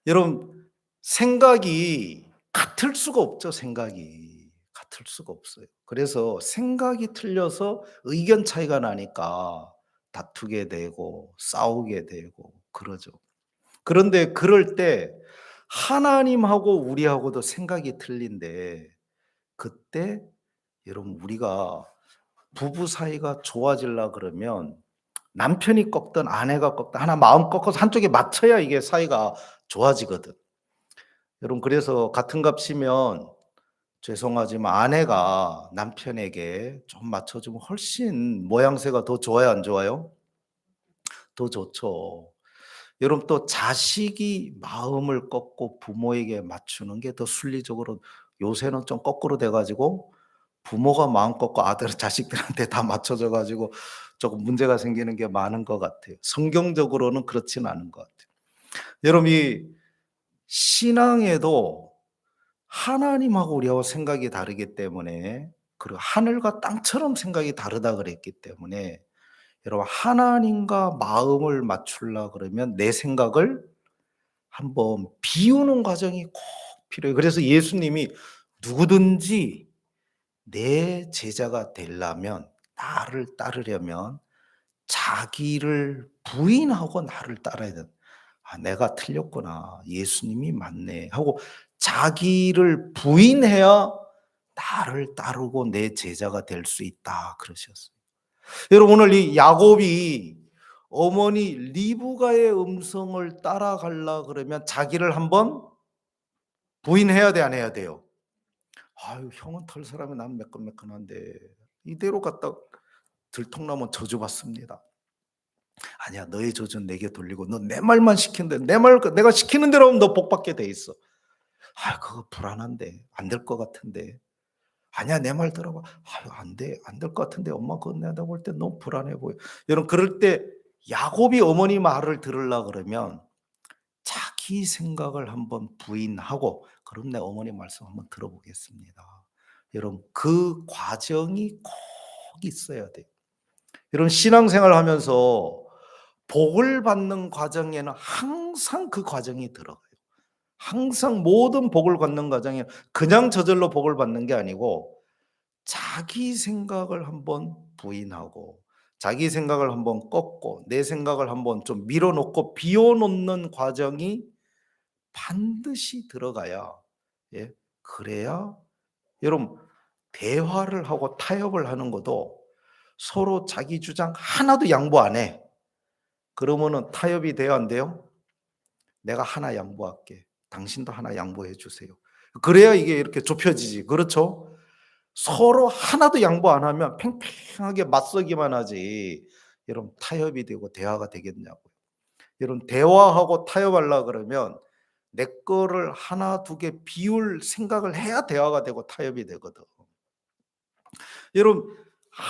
A: 여러분 생각이 같을 수가 없죠, 생각이. 같을 수가 없어요. 그래서 생각이 틀려서 의견 차이가 나니까 다투게 되고 싸우게 되고 그러죠. 그런데 그럴 때 하나님하고 우리하고도 생각이 틀린데 그때 여러분 우리가 부부 사이가 좋아지려 그러면 남편이 꺾든 아내가 꺾든 하나 마음 꺾어서 한쪽에 맞춰야 이게 사이가 좋아지거든. 여러분 그래서 같은 값이면 죄송하지만 아내가 남편에게 좀 맞춰주면 훨씬 모양새가 더 좋아요, 안 좋아요? 더 좋죠. 여러분 또 자식이 마음을 꺾고 부모에게 맞추는 게 더 순리적으로 요새는 좀 거꾸로 돼 가지고 부모가 마음 꺾고 아들은 자식들한테 다 맞춰져 가지고 조금 문제가 생기는 게 많은 것 같아요. 성경적으로는 그렇지는 않은 것 같아요. 여러분 이 신앙에도 하나님하고 우리하고 생각이 다르기 때문에 그리고 하늘과 땅처럼 생각이 다르다 그랬기 때문에 여러분 하나님과 마음을 맞추려 그러면 내 생각을 한번 비우는 과정이 꼭 필요해요. 그래서 예수님이 누구든지 내 제자가 되려면 나를 따르려면 자기를 부인하고 나를 따라야 된다. '아 내가 틀렸구나. 예수님이 맞네.' 하고 자기를 부인해야 나를 따르고 내 제자가 될 수 있다 그러셨어요. 여러분 오늘 이 야곱이 어머니 리브가의 음성을 따라가려 그러면 자기를 한번 부인해야 돼 안 해야 돼요? "아유 형은 털 사람이 난 매끈매끈한데 이대로 갔다 들통나면 저주받습니다." "아니야. 너의 저주는 내게 돌리고 너 내 말만 시키면 돼. 내가 시키는 대로 하면 너 복 받게 돼 있어." "아 그거 불안한데. 안 될 것 같은데." "아니야. 내 말 들어봐." "아유 안 돼. 안 될 것 같은데 엄마 그거 내가 볼 때 너무 불안해 보여." 여러분 그럴 때 야곱이 어머니 말을 들으려 그러면 자기 생각을 한번 부인하고 "그럼 내 어머니 말씀 한번 들어보겠습니다." 여러분 그 과정이 꼭 있어야 돼요. 여러분 신앙생활 하면서 복을 받는 과정에는 항상 그 과정이 들어가요. 항상 모든 복을 받는 과정에 그냥 저절로 복을 받는 게 아니고 자기 생각을 한번 부인하고 자기 생각을 한번 꺾고 내 생각을 한번 좀 밀어놓고 비워놓는 과정이 반드시 들어가야, 예, 그래야 여러분, 대화를 하고 타협을 하는 것도 서로 자기 주장 하나도 양보 안 해. 그러면은 타협이 돼요, 안 돼요? 내가 하나 양보할게. 당신도 하나 양보해 주세요. 그래야 이게 이렇게 좁혀지지. 그렇죠? 서로 하나도 양보 안 하면 팽팽하게 맞서기만 하지. 여러분, 타협이 되고 대화가 되겠냐고요. 여러분, 대화하고 타협하려고 그러면 내 거를 하나 두 개 비울 생각을 해야 대화가 되고 타협이 되거든. 여러분,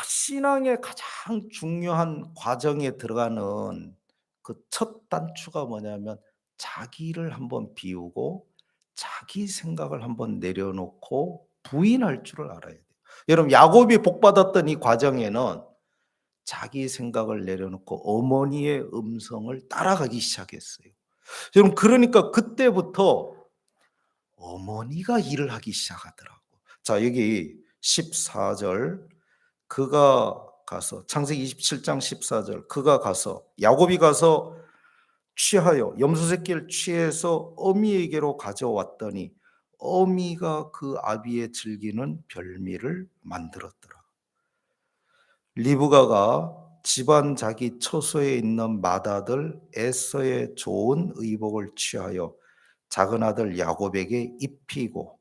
A: 신앙의 가장 중요한 과정에 들어가는 그 첫 단추가 뭐냐면 자기를 한번 비우고 자기 생각을 한번 내려놓고 부인할 줄을 알아야 돼요. 여러분, 야곱이 복받았던 이 과정에는 자기 생각을 내려놓고 어머니의 음성을 따라가기 시작했어요. 여러분, 그러니까 그때부터 어머니가 일을 하기 시작하더라고. 자, 여기 14절, 그가 가서, 창세기 27장 14절, 그가 가서, 야곱이 가서 취하여 염소 새끼를 취해서 어미에게로 가져왔더니 어미가 그 아비의 즐기는 별미를 만들었더라. 리브가가 집안 자기 처소에 있는 맏아들 에서의 좋은 의복을 취하여 작은 아들 야곱에게 입히고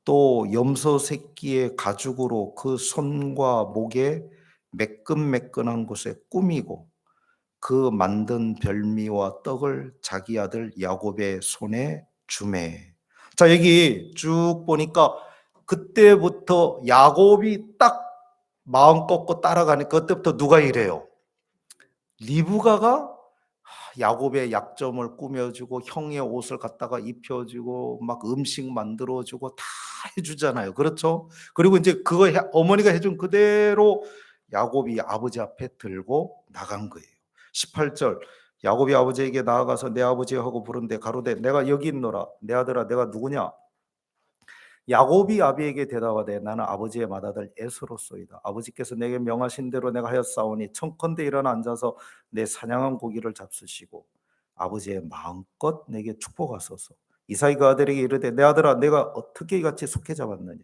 A: 또 염소 새끼의 가죽으로 그 손과 목에 매끈매끈한 곳에 꾸미고 그 만든 별미와 떡을 자기 아들 야곱의 손에 주매. 자, 여기 쭉 보니까 그때부터 야곱이 딱 마음 꺾고 따라가니까 그때부터 누가 이래요? 리브가가 야곱의 약점을 꾸며주고 형의 옷을 갖다가 입혀주고 막 음식 만들어주고 다 해주잖아요. 그렇죠? 그리고 이제 그거 어머니가 해준 그대로 야곱이 아버지 앞에 들고 나간 거예요. 18절, 야곱이 아버지에게 나아가서 내 아버지 하고 부른데 가로되 내가 여기 있노라. 내 아들아 내가 누구냐? 야곱이 아비에게 대답하되 나는 아버지의 맏아들 에서로소이다. 아버지께서 내게 명하신 대로 내가 하였사오니 청컨대 일어나 앉아서 내 사냥한 고기를 잡수시고 아버지의 마음껏 내게 축복하소서. 이삭이 그 아들에게 이르되 내 아들아 내가 어떻게 이같이 속해 잡았느냐?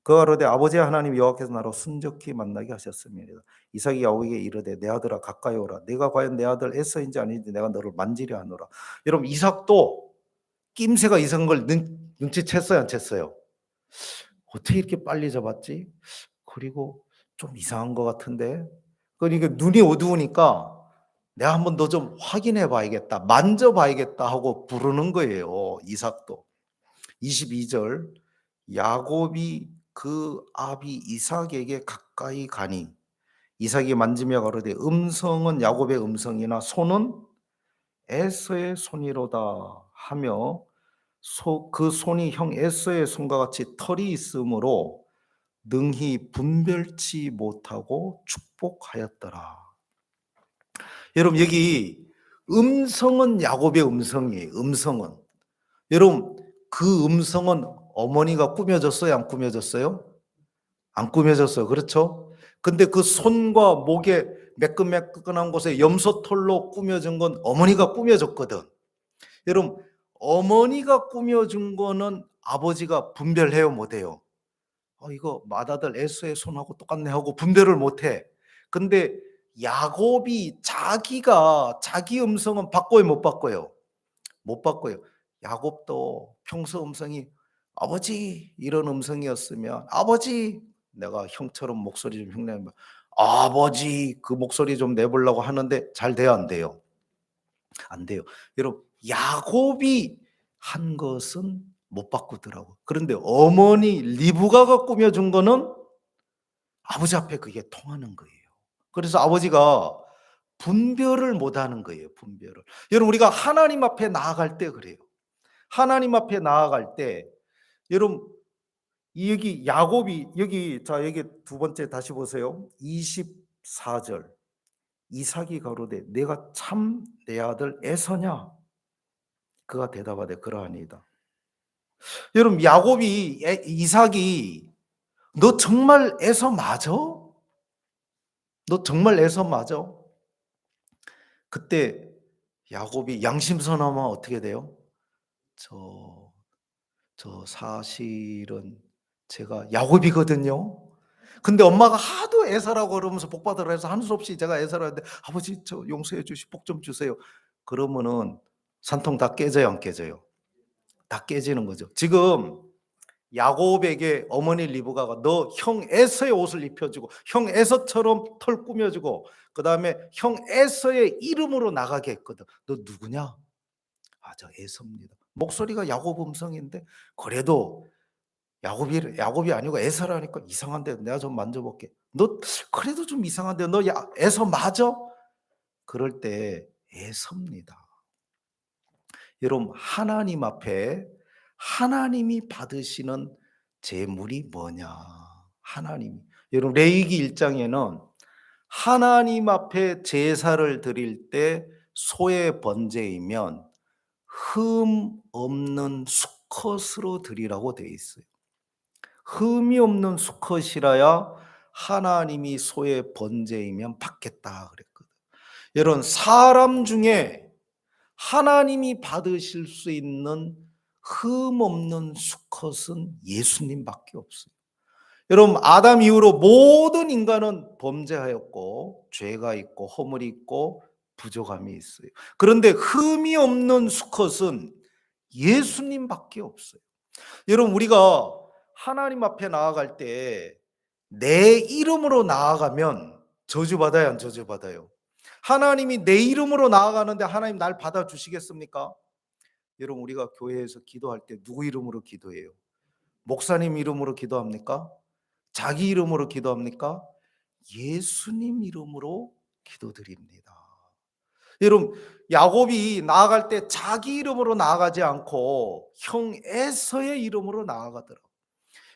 A: 그 가로되 아버지의 하나님 여호와께서 나로 순적히 만나게 하셨음이니라. 이삭이 야곱에게 이르되 내 아들아 가까이 오라. 내가 과연 내 아들 에서인지 아닌지 내가 너를 만지려 하노라. 여러분, 이삭도 낌새가 이상한 걸 눈치챘어요, 안 챘어요? 어떻게 이렇게 빨리 잡았지? 그리고 좀 이상한 것 같은데. 그러니까 눈이 어두우니까 내가 한번 더 좀 확인해 봐야겠다, 만져봐야겠다 하고 부르는 거예요, 이삭도. 22절, 야곱이 그 아비 이삭에게 가까이 가니 이삭이 만지며 가로되 음성은 야곱의 음성이나 손은 에서의 손이로다 하며 그 손이 형 에서의 손과 같이 털이 있으므로 능히 분별치 못하고 축복하였더라. 여러분, 여기 음성은 야곱의 음성이에요. 음성은. 여러분, 그 음성은 어머니가 꾸며줬어요? 안 꾸며줬어요? 안 꾸며졌어요. 그렇죠? 근데 그 손과 목에 매끈매끈한 곳에 염소털로 꾸며진 건 어머니가 꾸며줬거든. 여러분, 어머니가 꾸며준 거는 아버지가 분별해요, 못해요? 이거 맏아들 에서의 손하고 똑같네 하고 분별을 못해. 근데 야곱이 자기가 자기 음성은 바꿔요, 못 바꿔요? 못 바꿔요. 야곱도 평소 음성이 아버지 이런 음성이었으면 아버지, 내가 형처럼 목소리 좀 흉내면 아버지 그 목소리 좀 내보려고 하는데 잘 돼요, 안 돼요? 안 돼요. 여러분, 야곱이 한 것은 못 바꾸더라고. 그런데 어머니 리브가가 꾸며준 거는 아버지 앞에 그게 통하는 거예요. 그래서 아버지가 분별을 못 하는 거예요, 분별을. 여러분, 우리가 하나님 앞에 나아갈 때 그래요. 하나님 앞에 나아갈 때 여러분, 여기 야곱이 여기, 자, 여기 두 번째 다시 보세요. 24절. 이삭이 가로되 내가 참 내 아들 에서냐? 그가 대답하되 그러하니이다. 여러분 야곱이 이삭이 너 정말 에서 맞아? 너 정말 에서 맞아? 그때 야곱이 양심선언하면 어떻게 돼요? 저 사실은 제가 야곱이거든요. 근데 엄마가 하도 에서라고 그러면서 복 받으라 해서 하는 수 없이 제가 에서라 했는데 아버지 저 용서해 주시 복 좀 주세요. 그러면은 산통 다 깨져요, 안 깨져요? 다 깨지는 거죠. 지금 야곱에게 어머니 리브가가 너 형 에서의 옷을 입혀주고 형 에서처럼 털 꾸며주고 그 다음에 형 에서의 이름으로 나가게 했거든. 너 누구냐? 아, 저 에서입니다. 목소리가 야곱 음성인데 그래도 야곱이 아니고 에서라니까 이상한데 내가 좀 만져볼게. 너 그래도 좀 이상한데 너 에서 맞아? 그럴 때 에서입니다. 여러분 하나님 앞에 하나님이 받으시는 제물이 뭐냐? 하나님이. 여러분 레위기 1장에는 하나님 앞에 제사를 드릴 때 소의 번제이면 흠 없는 수컷으로 드리라고 되어 있어요. 흠이 없는 수컷이라야 하나님이 소의 번제이면 받겠다 그랬거든. 여러분 사람 중에 하나님이 받으실 수 있는 흠 없는 수컷은 예수님밖에 없어요. 여러분 아담 이후로 모든 인간은 범죄하였고 죄가 있고 허물이 있고 부족함이 있어요. 그런데 흠이 없는 수컷은 예수님밖에 없어요. 여러분 우리가 하나님 앞에 나아갈 때 내 이름으로 나아가면 저주받아요, 안 저주받아요? 하나님이 내 이름으로 나아가는데 하나님 날 받아주시겠습니까? 여러분 우리가 교회에서 기도할 때 누구 이름으로 기도해요? 목사님 이름으로 기도합니까? 자기 이름으로 기도합니까? 예수님 이름으로 기도드립니다. 여러분 야곱이 나아갈 때 자기 이름으로 나아가지 않고 형 에서의 이름으로 나아가더라.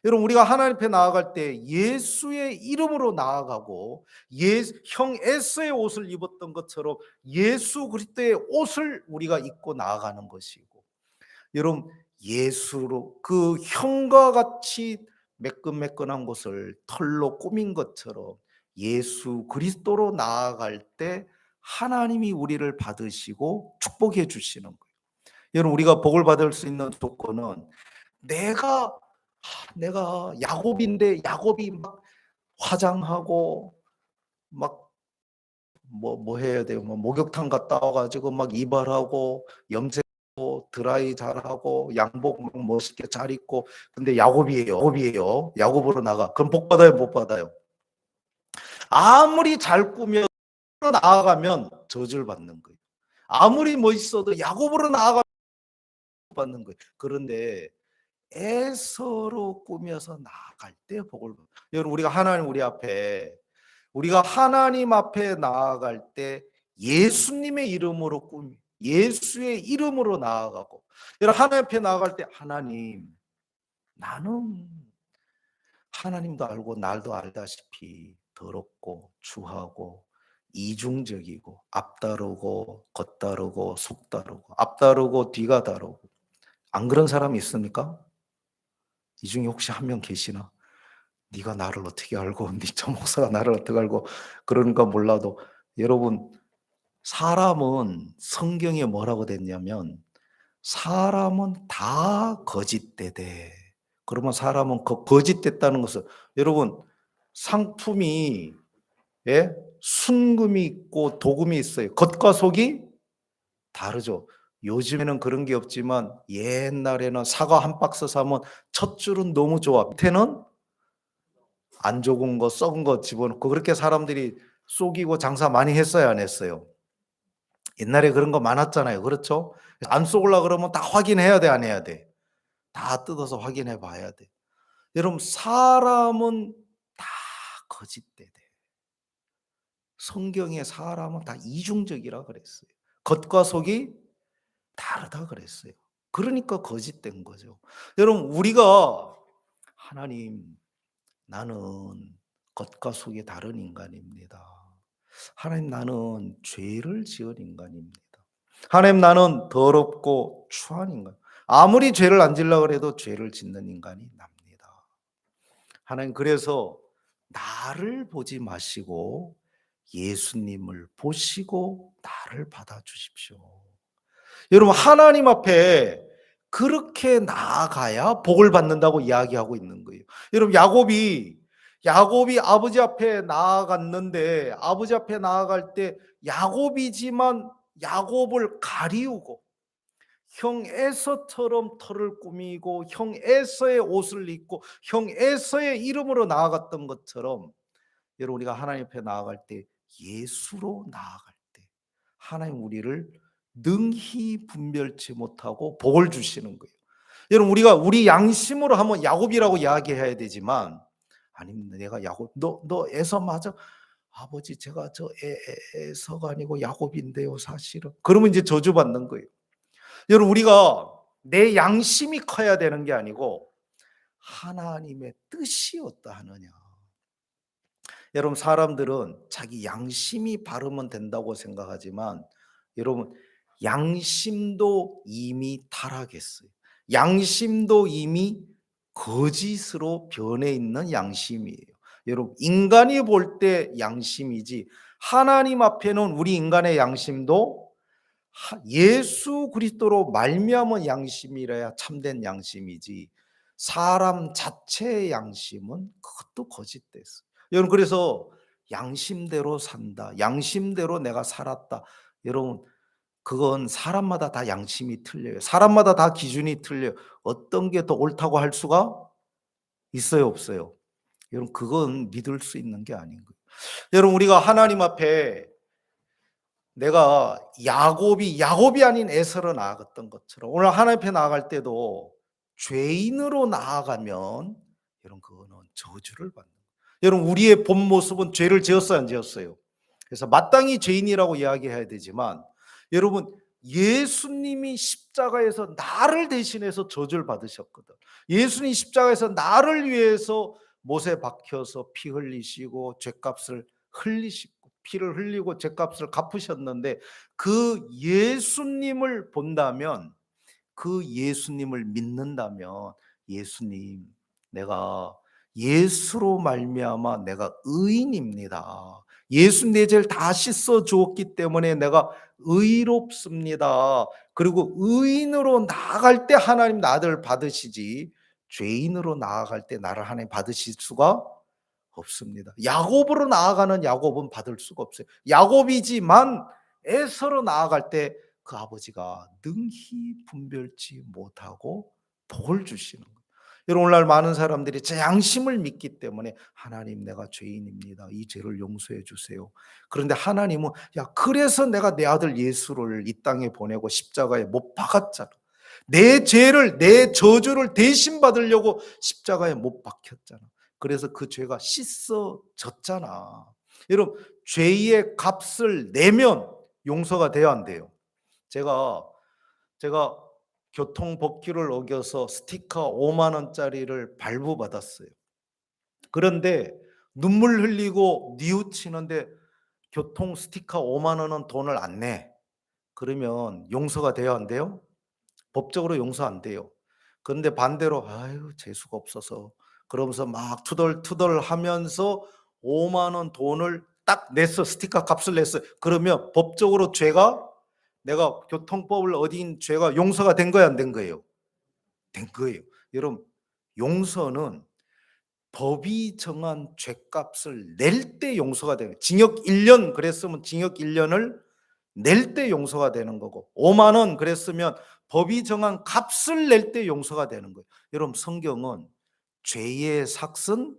A: 여러분 우리가 하나님 앞에 나아갈 때 예수의 이름으로 나아가고 형 에서의 옷을 입었던 것처럼 예수 그리스도의 옷을 우리가 입고 나아가는 것이고 여러분 예수로 그 형과 같이 매끈매끈한 것을 털로 꾸민 것처럼 예수 그리스도로 나아갈 때 하나님이 우리를 받으시고 축복해 주시는 거예요. 여러분 우리가 복을 받을 수 있는 조건은 내가 야곱인데 야곱이 막 화장하고 막 뭐 해야 돼요? 뭐 목욕탕 갔다 와 가지고 막 이발하고 염색하고 드라이 잘하고 양복 막 멋있게 잘 입고 근데 야곱이에요. 야곱으로 나가. 그럼 복 받아요, 못 받아요? 아무리 잘 꾸며 나아가면 저주를 받는 거예요. 아무리 멋있어도 야곱으로 나아가면 받는 거예요. 그런데 에서로 꾸며서 나아갈 때 복을 받아요. 여러분 우리가 하나님 앞에 나아갈 때 예수님의 이름으로 예수의 이름으로 나아가고 여러분 하나님 앞에 나아갈 때 하나님 나는 하나님도 알고 날도 알다시피 더럽고 추하고 이중적이고 앞다르고 겉다르고 속다르고 앞다르고 뒤가 다르고 안 그런 사람이 있습니까? 이 중에 혹시 한 명 계시나? 네가 나를 어떻게 알고 네 저 목사가 나를 어떻게 알고 그런가 몰라도 여러분 사람은 성경에 뭐라고 됐냐면 사람은 다 거짓되되 그러면 사람은 거짓됐다는 것은 여러분 상품이 예? 순금이 있고 도금이 있어요. 겉과 속이 다르죠. 요즘에는 그런 게 없지만 옛날에는 사과 한 박스 사면 첫 줄은 너무 좋아. 밑에는 안 좋은 거 썩은 거 집어넣고 그렇게 사람들이 속이고 장사 많이 했어요, 안 했어요? 옛날에 그런 거 많았잖아요. 그렇죠? 안 속으려고 그러면 다 확인해야 돼, 안 해야 돼? 다 뜯어서 확인해 봐야 돼. 여러분 사람은 다 거짓되대. 성경에 사람은 다 이중적이라 그랬어요. 겉과 속이 다르다 그랬어요. 그러니까 거짓된 거죠. 여러분 우리가 하나님 나는 겉과 속이 다른 인간입니다. 하나님, 나는 죄를 지은 인간입니다. 하나님, 나는 더럽고 추한 인간. 아무리 죄를 안 지으려고 해도 죄를 짓는 인간이 납니다. 하나님, 그래서 나를 보지 마시고 예수님을 보시고 나를 받아주십시오. 여러분, 하나님 앞에 그렇게 나아가야 복을 받는다고 이야기하고 있는 거예요. 여러분, 야곱이 아버지 앞에 나아갔는데, 아버지 앞에 나아갈 때 야곱이지만 야곱을 가리우고 형 에서처럼 털을 꾸미고 형 에서의 옷을 입고 형 에서의 이름으로 나아갔던 것처럼, 여러분, 우리가 하나님 앞에 나아갈 때, 예수로 나아갈 때 하나님 우리를 능히 분별치 못하고 복을 주시는 거예요. 여러분, 우리가 우리 양심으로 하면 야곱이라고 이야기해야 되지만, 아닙니다. 내가 야곱, 너 에서 맞아? 아버지, 제가 저 에서가 아니고 야곱인데요, 사실은. 그러면 이제 저주받는 거예요. 여러분, 우리가 내 양심이 커야 되는 게 아니고 하나님의 뜻이 어떠하느냐. 여러분, 사람들은 자기 양심이 바르면 된다고 생각하지만, 여러분, 양심도 이미 타락했어요. 양심도 이미 거짓으로 변해 있는 양심이에요. 여러분, 인간이 볼 때 양심이지, 하나님 앞에는 우리 인간의 양심도 예수 그리스도로 말미암은 양심이라야 참된 양심이지, 사람 자체의 양심은 그것도 거짓됐어요. 여러분, 그래서 양심대로 산다, 양심대로 내가 살았다. 여러분, 그건 사람마다 다 양심이 틀려요. 사람마다 다 기준이 틀려요. 어떤 게 더 옳다고 할 수가 있어요, 없어요? 여러분, 그건 믿을 수 있는 게 아닌 거예요. 여러분, 우리가 하나님 앞에, 내가 야곱이 아닌 에서로 나아갔던 것처럼, 오늘 하나님 앞에 나아갈 때도 죄인으로 나아가면, 여러분, 그거는 저주를 받는 거예요. 여러분, 우리의 본 모습은 죄를 지었어요, 안 지었어요? 그래서 마땅히 죄인이라고 이야기해야 되지만, 여러분, 예수님이 십자가에서 나를 대신해서 저주를 받으셨거든. 예수님이 십자가에서 나를 위해서 못에 박혀서 피 흘리시고 죄값을 흘리시고, 피를 흘리고 죄값을 갚으셨는데, 그 예수님을 본다면, 그 예수님을 믿는다면, 예수님, 내가 예수로 말미암아 내가 의인입니다. 예수 내 죄를 다 씻어 주었기 때문에 내가 의롭습니다. 그리고 의인으로 나아갈 때 하나님 나를 받으시지, 죄인으로 나아갈 때 나를 하나님 받으실 수가 없습니다. 야곱으로 나아가는 야곱은 받을 수가 없어요. 야곱이지만 에서로 나아갈 때 그 아버지가 능히 분별치 못하고 복을 주시는 거예요. 여러분, 오늘날 많은 사람들이 제 양심을 믿기 때문에, 하나님, 내가 죄인입니다, 이 죄를 용서해 주세요. 그런데 하나님은, 야, 그래서 내가 내 아들 예수를 이 땅에 보내고 십자가에 못 박았잖아. 내 죄를, 내 저주를 대신 받으려고 십자가에 못 박혔잖아. 그래서 그 죄가 씻어졌잖아. 여러분, 죄의 값을 내면 용서가 돼야 안 돼요? 제가 제가 교통법규를 어겨서 스티커 5만 원짜리를 발부받았어요. 그런데 눈물 흘리고 뉘우치는데, 교통 스티커 5만 원은 돈을 안 내. 그러면 용서가 돼야 안 돼요? 법적으로 용서 안 돼요. 그런데 반대로, 아유, 재수가 없어서, 그러면서 막 투덜투덜 하면서 5만 원 돈을 딱 냈어. 스티커 값을 냈어요. 그러면 법적으로 죄가, 내가 교통법을 어긴 죄가 용서가 된 거야, 안 된 거예요? 된 거예요. 여러분, 용서는 법이 정한 죄값을 낼 때 용서가 되는 거예요. 징역 1년 그랬으면 징역 1년을 낼 때 용서가 되는 거고, 5만 원 그랬으면 법이 정한 값을 낼 때 용서가 되는 거예요. 여러분, 성경은 죄의 삭은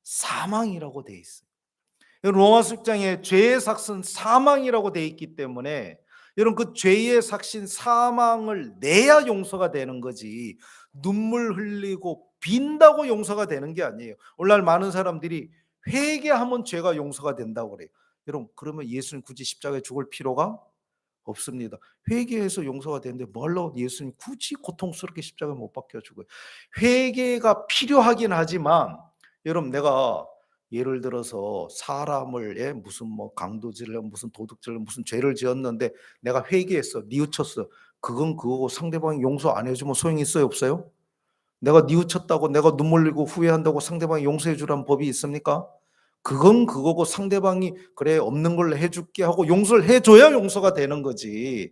A: 사망이라고 되어 있어요. 로마서 6장에 죄의 삭은 사망이라고 되어 있기 때문에, 여러분, 그 죄의 삭신 사망을 내야 용서가 되는 거지, 눈물 흘리고 빈다고 용서가 되는 게 아니에요. 오늘날 많은 사람들이 회개하면 죄가 용서가 된다고 그래요. 여러분, 그러면 예수님 굳이 십자가에 죽을 필요가 없습니다. 회개해서 용서가 되는데 뭘로 예수님 굳이 고통스럽게 십자가에 못 박혀 죽어요? 회개가 필요하긴 하지만, 여러분, 내가 예를 들어서 사람을 무슨 뭐 강도질을 무슨 도둑질을 무슨 죄를 지었는데 내가 회개했어. 뉘우쳤어. 그건 그거고 상대방이 용서 안 해 주면 소용이 있어요, 없어요? 내가 뉘우쳤다고 내가 눈물 흘리고 후회한다고 상대방이 용서해 주라는 법이 있습니까? 그건 그거고 상대방이 "그래 없는 걸로 해 줄게." 하고 용서를 해 줘야 용서가 되는 거지.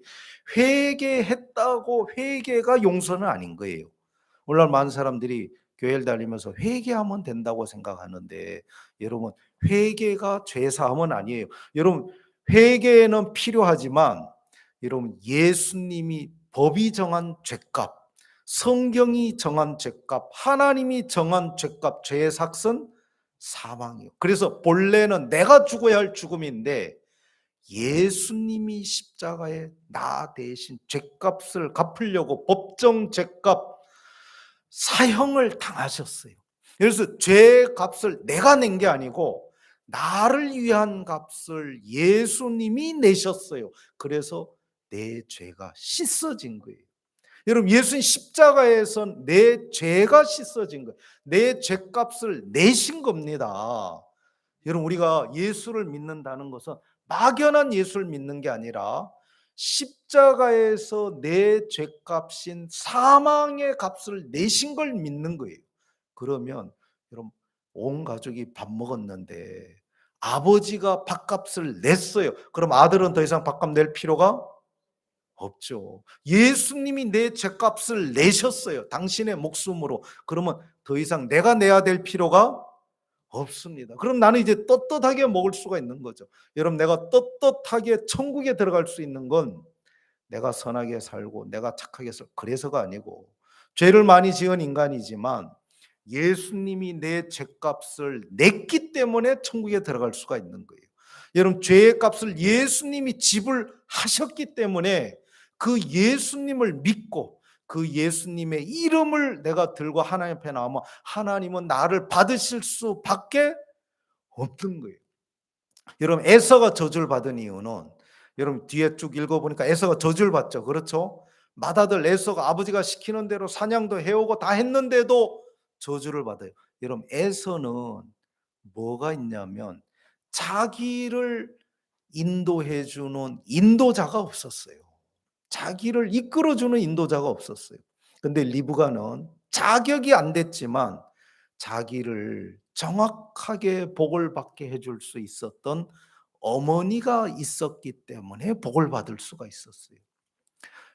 A: 회개했다고 회개가 용서는 아닌 거예요. 오늘날 많은 사람들이 교회를 다니면서 회개하면 된다고 생각하는데 여러분 회개가 죄 사함은 아니에요. 여러분 회개는 필요하지만 여러분 예수님이 법이 정한 죄값, 성경이 정한 죄값, 하나님이 정한 죄값, 죄의 삭은 사망이요. 그래서 본래는 내가 죽어야 할 죽음인데 예수님이 십자가에 나 대신 죄값을 갚으려고 법정 죄값 사형을 당하셨어요. 그래서 죄값을 내가 낸 게 아니고 나를 위한 값을 예수님이 내셨어요. 그래서 내 죄가 씻어진 거예요. 여러분 예수님 십자가에서 내 죄가 씻어진 거예요. 내 죄값을 내신 겁니다. 여러분 우리가 예수를 믿는다는 것은 막연한 예수를 믿는 게 아니라 십자가에서 내 죄값인 사망의 값을 내신 걸 믿는 거예요. 그러면 여러분 온 가족이 밥 먹었는데 아버지가 밥값을 냈어요. 그럼 아들은 더 이상 밥값 낼 필요가 없죠. 예수님이 내 죄값을 내셨어요. 당신의 목숨으로. 그러면 더 이상 내가 내야 될 필요가 없습니다. 그럼 나는 이제 떳떳하게 먹을 수가 있는 거죠. 여러분 내가 떳떳하게 천국에 들어갈 수 있는 건 내가 선하게 살고 내가 착하게 살고 그래서가 아니고 죄를 많이 지은 인간이지만 예수님이 내 죄값을 냈기 때문에 천국에 들어갈 수가 있는 거예요. 여러분 죄의 값을 예수님이 지불하셨기 때문에 그 예수님을 믿고 그 예수님의 이름을 내가 들고 하나님 앞에 나오면 하나님은 나를 받으실 수밖에 없는 거예요. 여러분 에서가 저주를 받은 이유는 여러분 뒤에 쭉 읽어보니까 에서가 저주를 받죠. 그렇죠? 맏아들 에서가 아버지가 시키는 대로 사냥도 해오고 다 했는데도 저주를 받아요. 여러분 에서는 뭐가 있냐면 자기를 인도해 주는 인도자가 없었어요. 자기를 이끌어주는 인도자가 없었어요. 근데 리브가는 자격이 안 됐지만 자기를 정확하게 복을 받게 해줄 수 있었던 어머니가 있었기 때문에 복을 받을 수가 있었어요.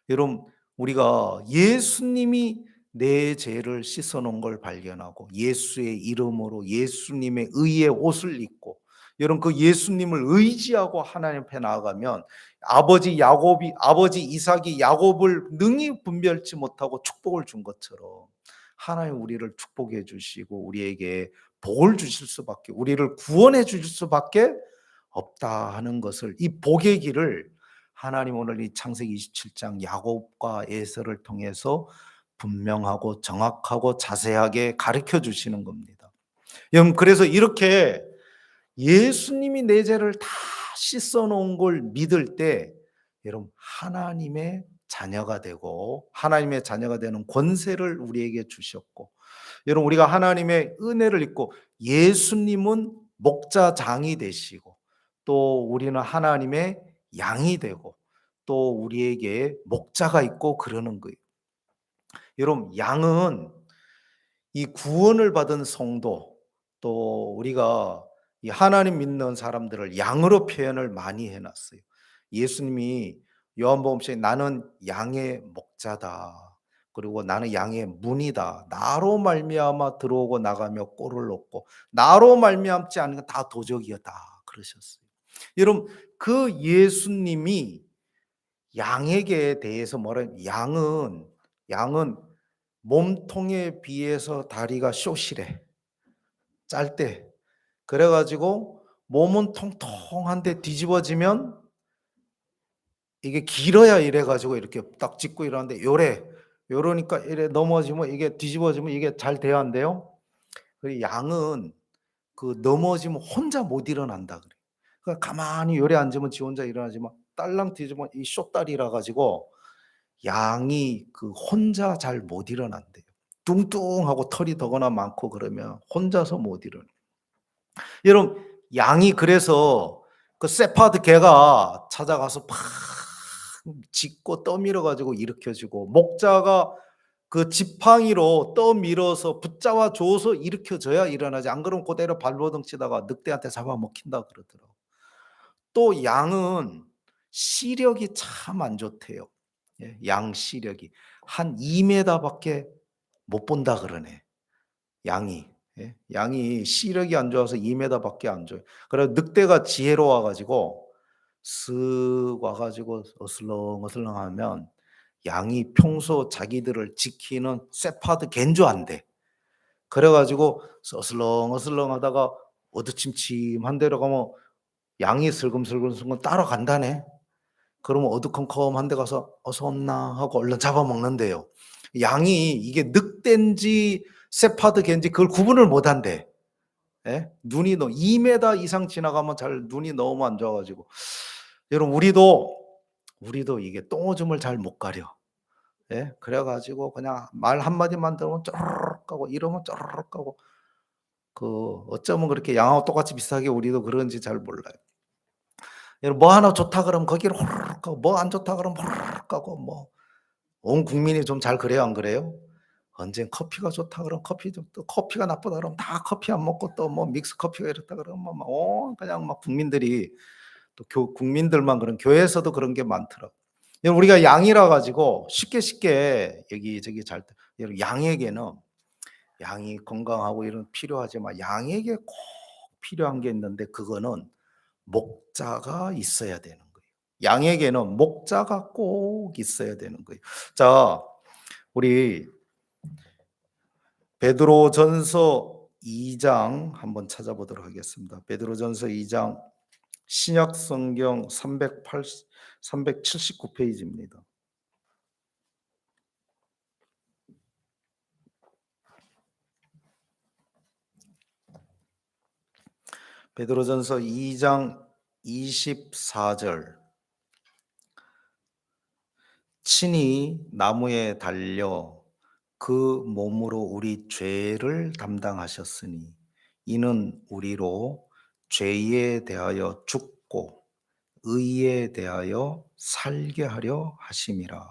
A: 여러분, 우리가 예수님이 내 죄를 씻어 놓은 걸 발견하고 예수의 이름으로 예수님의 의의 옷을 입고 여러분 그 예수님을 의지하고 하나님 앞에 나아가면 아버지 이삭이 야곱을 능히 분별치 못하고 축복을 준 것처럼 하나님 우리를 축복해 주시고 우리에게 복을 주실 수밖에 우리를 구원해 주실 수밖에 없다 하는 것을 이 복의 길을 하나님 오늘 이 창세기 27장 야곱과 에서를 통해서 분명하고 정확하고 자세하게 가르쳐 주시는 겁니다. 여러분 그래서 이렇게 예수님이 내 죄를 다 씻어 놓은 걸 믿을 때 여러분 하나님의 자녀가 되고 하나님의 자녀가 되는 권세를 우리에게 주셨고 여러분 우리가 하나님의 은혜를 입고 예수님은 목자장이 되시고 또 우리는 하나님의 양이 되고 또 우리에게 목자가 있고 그러는 거예요. 여러분 양은 이 구원을 받은 성도 또 우리가 이 하나님 믿는 사람들을 양으로 표현을 많이 해놨어요. 예수님이 요한복음서에 나는 양의 목자다. 그리고 나는 양의 문이다. 나로 말미암아 들어오고 나가며 꼴을 얻고 나로 말미암지 않은 건 다 도적이었다. 그러셨어요. 여러분 그 예수님이 양에게 대해서 뭐라 양은 몸통에 비해서 다리가 쇼시래. 짧대. 그래 가지고 몸은 통통한데 뒤집어지면 이게 길어야 이래 가지고 이렇게 딱 짚고 일어나는데 요러니까 이래 넘어지면 이게 뒤집어지면 이게 잘 돼야 한대요. 그 양은 그 넘어지면 혼자 못 일어난다 그래. 그러니까 가만히 요래 앉으면 지 혼자 일어나지만 딸랑 뒤집으면 이 쇼다리라 가지고 양이 그 혼자 잘 못 일어난대요. 뚱뚱하고 털이 더거나 많고 그러면 혼자서 못 일어나. 여러분, 양이 그래서 그 세파드 개가 찾아가서 팍 짖고 떠밀어 가지고 일으켜지고, 목자가 그 지팡이로 떠밀어서 붙잡아 줘서 일으켜져야 일어나지, 안 그러면 그대로 발버둥 치다가 늑대한테 잡아먹힌다 그러더라고요. 또 양은 시력이 참 안 좋대요. 예, 양 시력이 한 2m 밖에 못 본다 그러네, 양이. 예, 양이 시력이 안 좋아서 2m 밖에 안 줘요. 그래서 늑대가 지혜로워 가지고 쓱 와 가지고 어슬렁어슬렁하면 양이 평소 자기들을 지키는 세파드 갠 줄 안대. 그래 가지고 어슬렁어슬렁하다가 어두침침한 데로 가면 양이 슬금슬금슬금 따라간다네. 그러면 어두컴컴한 데 가서 "어서 온나." 하고 얼른 잡아먹는대요. 양이 이게 늑대인지 세파드 갠지 그걸 구분을 못 한대. 예? 눈이 2m 이상 지나가면 잘 눈이 너무 안 좋아 가지고. 여러분, 우리도 이게 똥오줌을 잘 못 가려. 예? 그래 가지고 그냥 말 한마디만 들으면 쪼르륵 가고, 이러면 쪼르륵 가고, 그 어쩌면 그렇게 양하고 똑같이 비슷하게 우리도 그런지 잘 몰라요. 여러분, 뭐 하나 좋다 그러면 거기를 호르륵 가고, 뭐 안 좋다 그러면 호르륵 가고, 뭐 온 국민이 좀 잘 그래요, 안 그래요? 언젠 커피가 좋다 그러면 커피 좀, 또 커피가 나쁘다 그러면 다 커피 안 먹고, 또 뭐 믹스 커피가 이렇다 그러면 막 그냥 막 국민들이, 또 국민들만 그런, 교회에서도 그런 게 많더라고요. 여러분, 우리가 양이라 가지고 쉽게 여기저기 잘, 여러분, 양이 건강하고 이런 필요하지만 양에게 꼭 필요한 게 있는데, 그거는 목자가 있어야 되는 거예요. 양에게는 목자가 꼭 있어야 되는 거예요. 자, 우리 베드로전서 2장 한번 찾아보도록 하겠습니다. 베드로전서 2장, 신약 성경 379 페이지입니다. 베드로전서 2장 24절. 친히 나무에 달려 그 몸으로 우리 죄를 담당하셨으니 이는 우리로 죄에 대하여 죽고 의에 대하여 살게 하려 하심이라.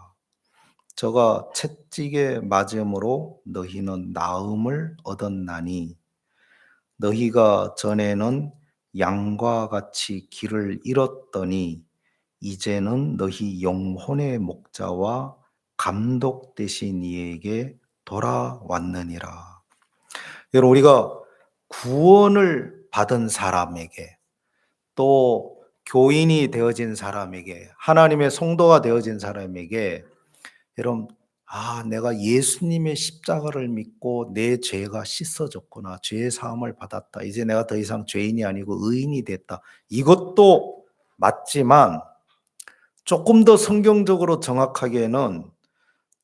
A: 저가 채찍에 맞음으로 너희는 나음을 얻었나니 너희가 전에는 양과 같이 길을 잃었더니 이제는 너희 영혼의 목자와 감독 되신 이에게 돌아왔느니라. 여러분, 우리가 구원을 받은 사람에게, 또 교인이 되어진 사람에게, 하나님의 성도가 되어진 사람에게, 여러분, 내가 예수님의 십자가를 믿고 내 죄가 씻어졌구나, 죄 사함을 받았다, 이제 내가 더 이상 죄인이 아니고 의인이 됐다, 이것도 맞지만 조금 더 성경적으로 정확하게는,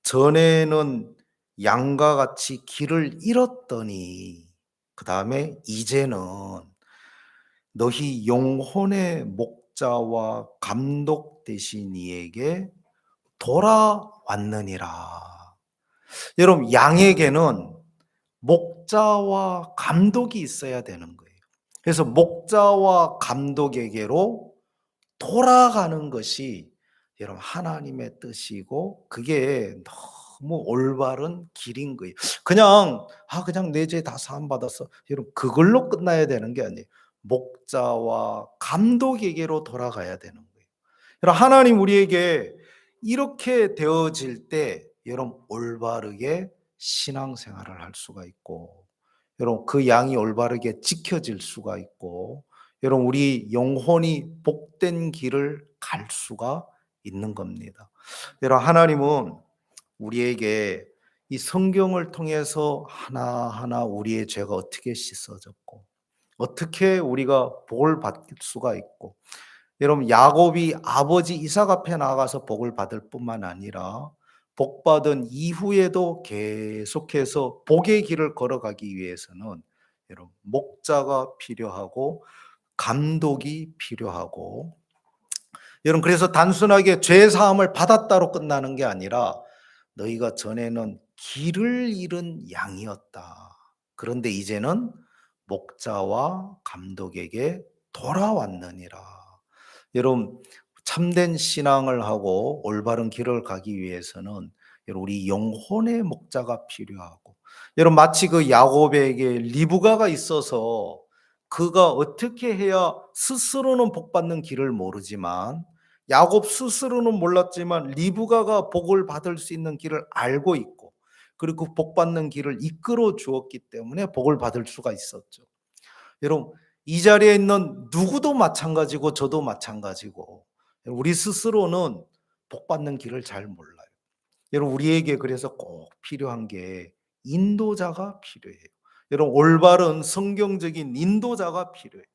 A: 전에는 양과 같이 길을 잃었더니 그다음에 이제는 너희 영혼의 목자와 감독 되신 이에게 돌아왔느니라. 여러분, 양에게는 목자와 감독이 있어야 되는 거예요. 그래서 목자와 감독에게로 돌아가는 것이 여러분 하나님의 뜻이고, 그게 너무 올바른 길인 거예요. 그냥 내 죄 다 사함 받았어, 여러분, 그걸로 끝나야 되는 게 아니에요. 목자와 감독에게로 돌아가야 되는 거예요. 여러분, 하나님 우리에게 이렇게 되어질 때 여러분 올바르게 신앙생활을 할 수가 있고, 여러분 그 양이 올바르게 지켜질 수가 있고, 여러분 우리 영혼이 복된 길을 갈 수가 있는 겁니다. 여러분, 하나님은 우리에게 이 성경을 통해서 하나하나 우리의 죄가 어떻게 씻어졌고 어떻게 우리가 복을 받을 수가 있고, 여러분 야곱이 아버지 이삭 앞에 나가서 복을 받을 뿐만 아니라 복받은 이후에도 계속해서 복의 길을 걸어가기 위해서는 여러분 목자가 필요하고 감독이 필요하고, 여러분 그래서 단순하게 죄 사함을 받았다로 끝나는 게 아니라 너희가 전에는 길을 잃은 양이었다, 그런데 이제는 목자와 감독에게 돌아왔느니라. 여러분, 참된 신앙을 하고 올바른 길을 가기 위해서는 여러분 우리 영혼의 목자가 필요하고, 여러분 마치 그 야곱에게 리브가가 있어서 그가 어떻게 해야 스스로는 복받는 길을 모르지만, 야곱 스스로는 몰랐지만 리브가가 복을 받을 수 있는 길을 알고 있고, 그리고 그 복받는 길을 이끌어 주었기 때문에 복을 받을 수가 있었죠. 여러분, 이 자리에 있는 누구도 마찬가지고 저도 마찬가지고, 우리 스스로는 복받는 길을 잘 몰라요. 여러분, 우리에게 그래서 꼭 필요한 게 인도자가 필요해요. 여러분, 올바른 성경적인 인도자가 필요해요.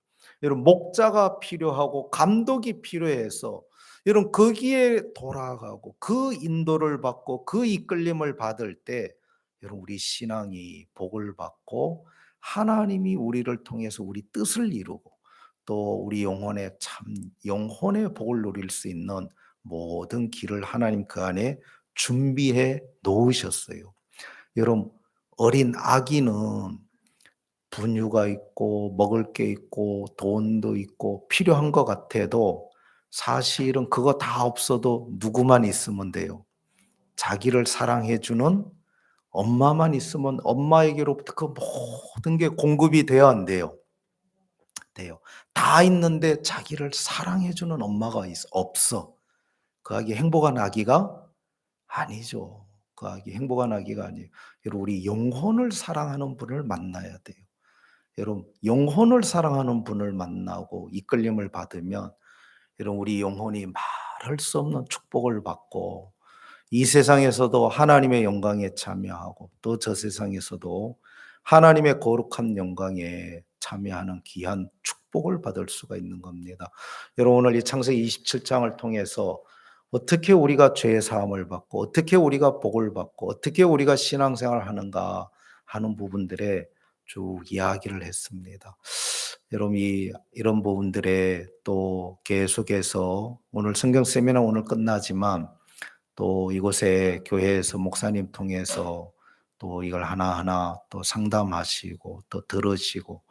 A: 여러분, 목자가 필요하고 감독이 필요해서 여러분 거기에 돌아가고 그 인도를 받고 그 이끌림을 받을 때 여러분 우리 신앙이 복을 받고 하나님이 우리를 통해서 우리 뜻을 이루고 또 우리 영혼의 영혼의 복을 누릴 수 있는 모든 길을 하나님 그 안에 준비해 놓으셨어요. 여러분, 어린 아기는 분유가 있고 먹을 게 있고 돈도 있고 필요한 것 같아도 사실은 그거 다 없어도 누구만 있으면 돼요. 자기를 사랑해 주는 엄마만 있으면 엄마에게로부터 그 모든 게 공급이 돼야 안 돼요? 돼요. 다 있는데 자기를 사랑해 주는 엄마가 없어. 그 아기 행복한 아기가 아니죠. 그 아기 행복한 아기가 아니에요. 여러분, 우리 영혼을 사랑하는 분을 만나야 돼요. 여러분, 영혼을 사랑하는 분을 만나고 이끌림을 받으면 여러분 우리 영혼이 말할 수 없는 축복을 받고 이 세상에서도 하나님의 영광에 참여하고 또 저 세상에서도 하나님의 거룩한 영광에 참여하는 귀한 축복을 받을 수가 있는 겁니다. 여러분, 오늘 이 창세기 27장을 통해서 어떻게 우리가 죄 사함을 받고 어떻게 우리가 복을 받고 어떻게 우리가 신앙생활을 하는가 하는 부분들에 쭉 이야기를 했습니다. 여러분, 이런 부분들에 또 계속해서 오늘 성경 세미나 오늘 끝나지만 또 이곳에 교회에서 목사님 통해서 또 이걸 하나하나 또 상담하시고 또 들으시고,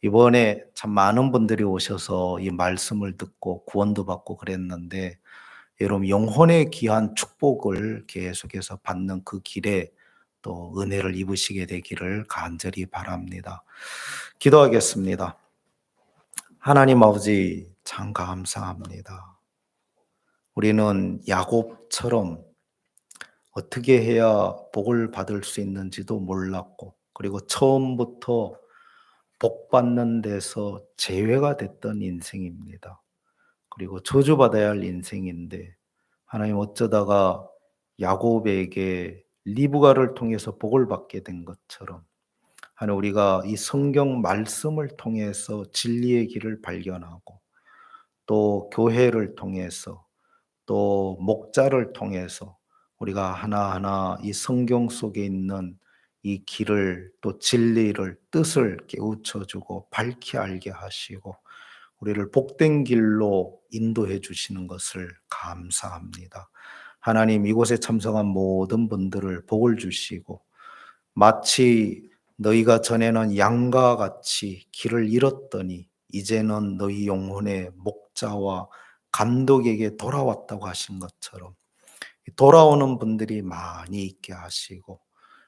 A: 이번에 참 많은 분들이 오셔서 이 말씀을 듣고 구원도 받고 그랬는데 여러분 영혼의 귀한 축복을 계속해서 받는 그 길에 또 은혜를 입으시게 되기를 간절히 바랍니다. 기도하겠습니다. 하나님 아버지, 참 감사합니다. 우리는 야곱처럼 어떻게 해야 복을 받을 수 있는지도 몰랐고, 그리고 처음부터 복 받는 데서 제외가 됐던 인생입니다. 그리고 저주받아야 할 인생인데 하나님 어쩌다가 야곱에게 리브가를 통해서 복을 받게 된 것처럼 하나님 우리가 이 성경 말씀을 통해서 진리의 길을 발견하고 또 교회를 통해서 또 목자를 통해서 우리가 하나하나 이 성경 속에 있는 이 길을 또 진리를 뜻을 깨우쳐 주고 밝히 알게 하시고 우리를 복된 길로 인도해 주시는 것을 감사합니다. 하나님, 이곳에 참석한 모든 분들을 복을 주시고 마치 너희가 전에는 양과 같이 길을 잃었더니 이제는 너희 영혼의 목자와 감독에게 돌아왔다고 하신 것처럼 돌아오는 분들이 많이 있게 하시고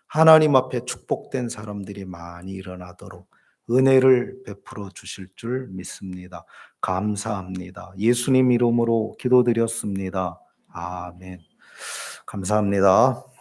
A: 하나님 앞에 축복된 사람들이 많이 일어나도록 은혜를 베풀어 주실 줄 믿습니다. 감사합니다. 예수님 이름으로 기도드렸습니다. 아멘. 감사합니다.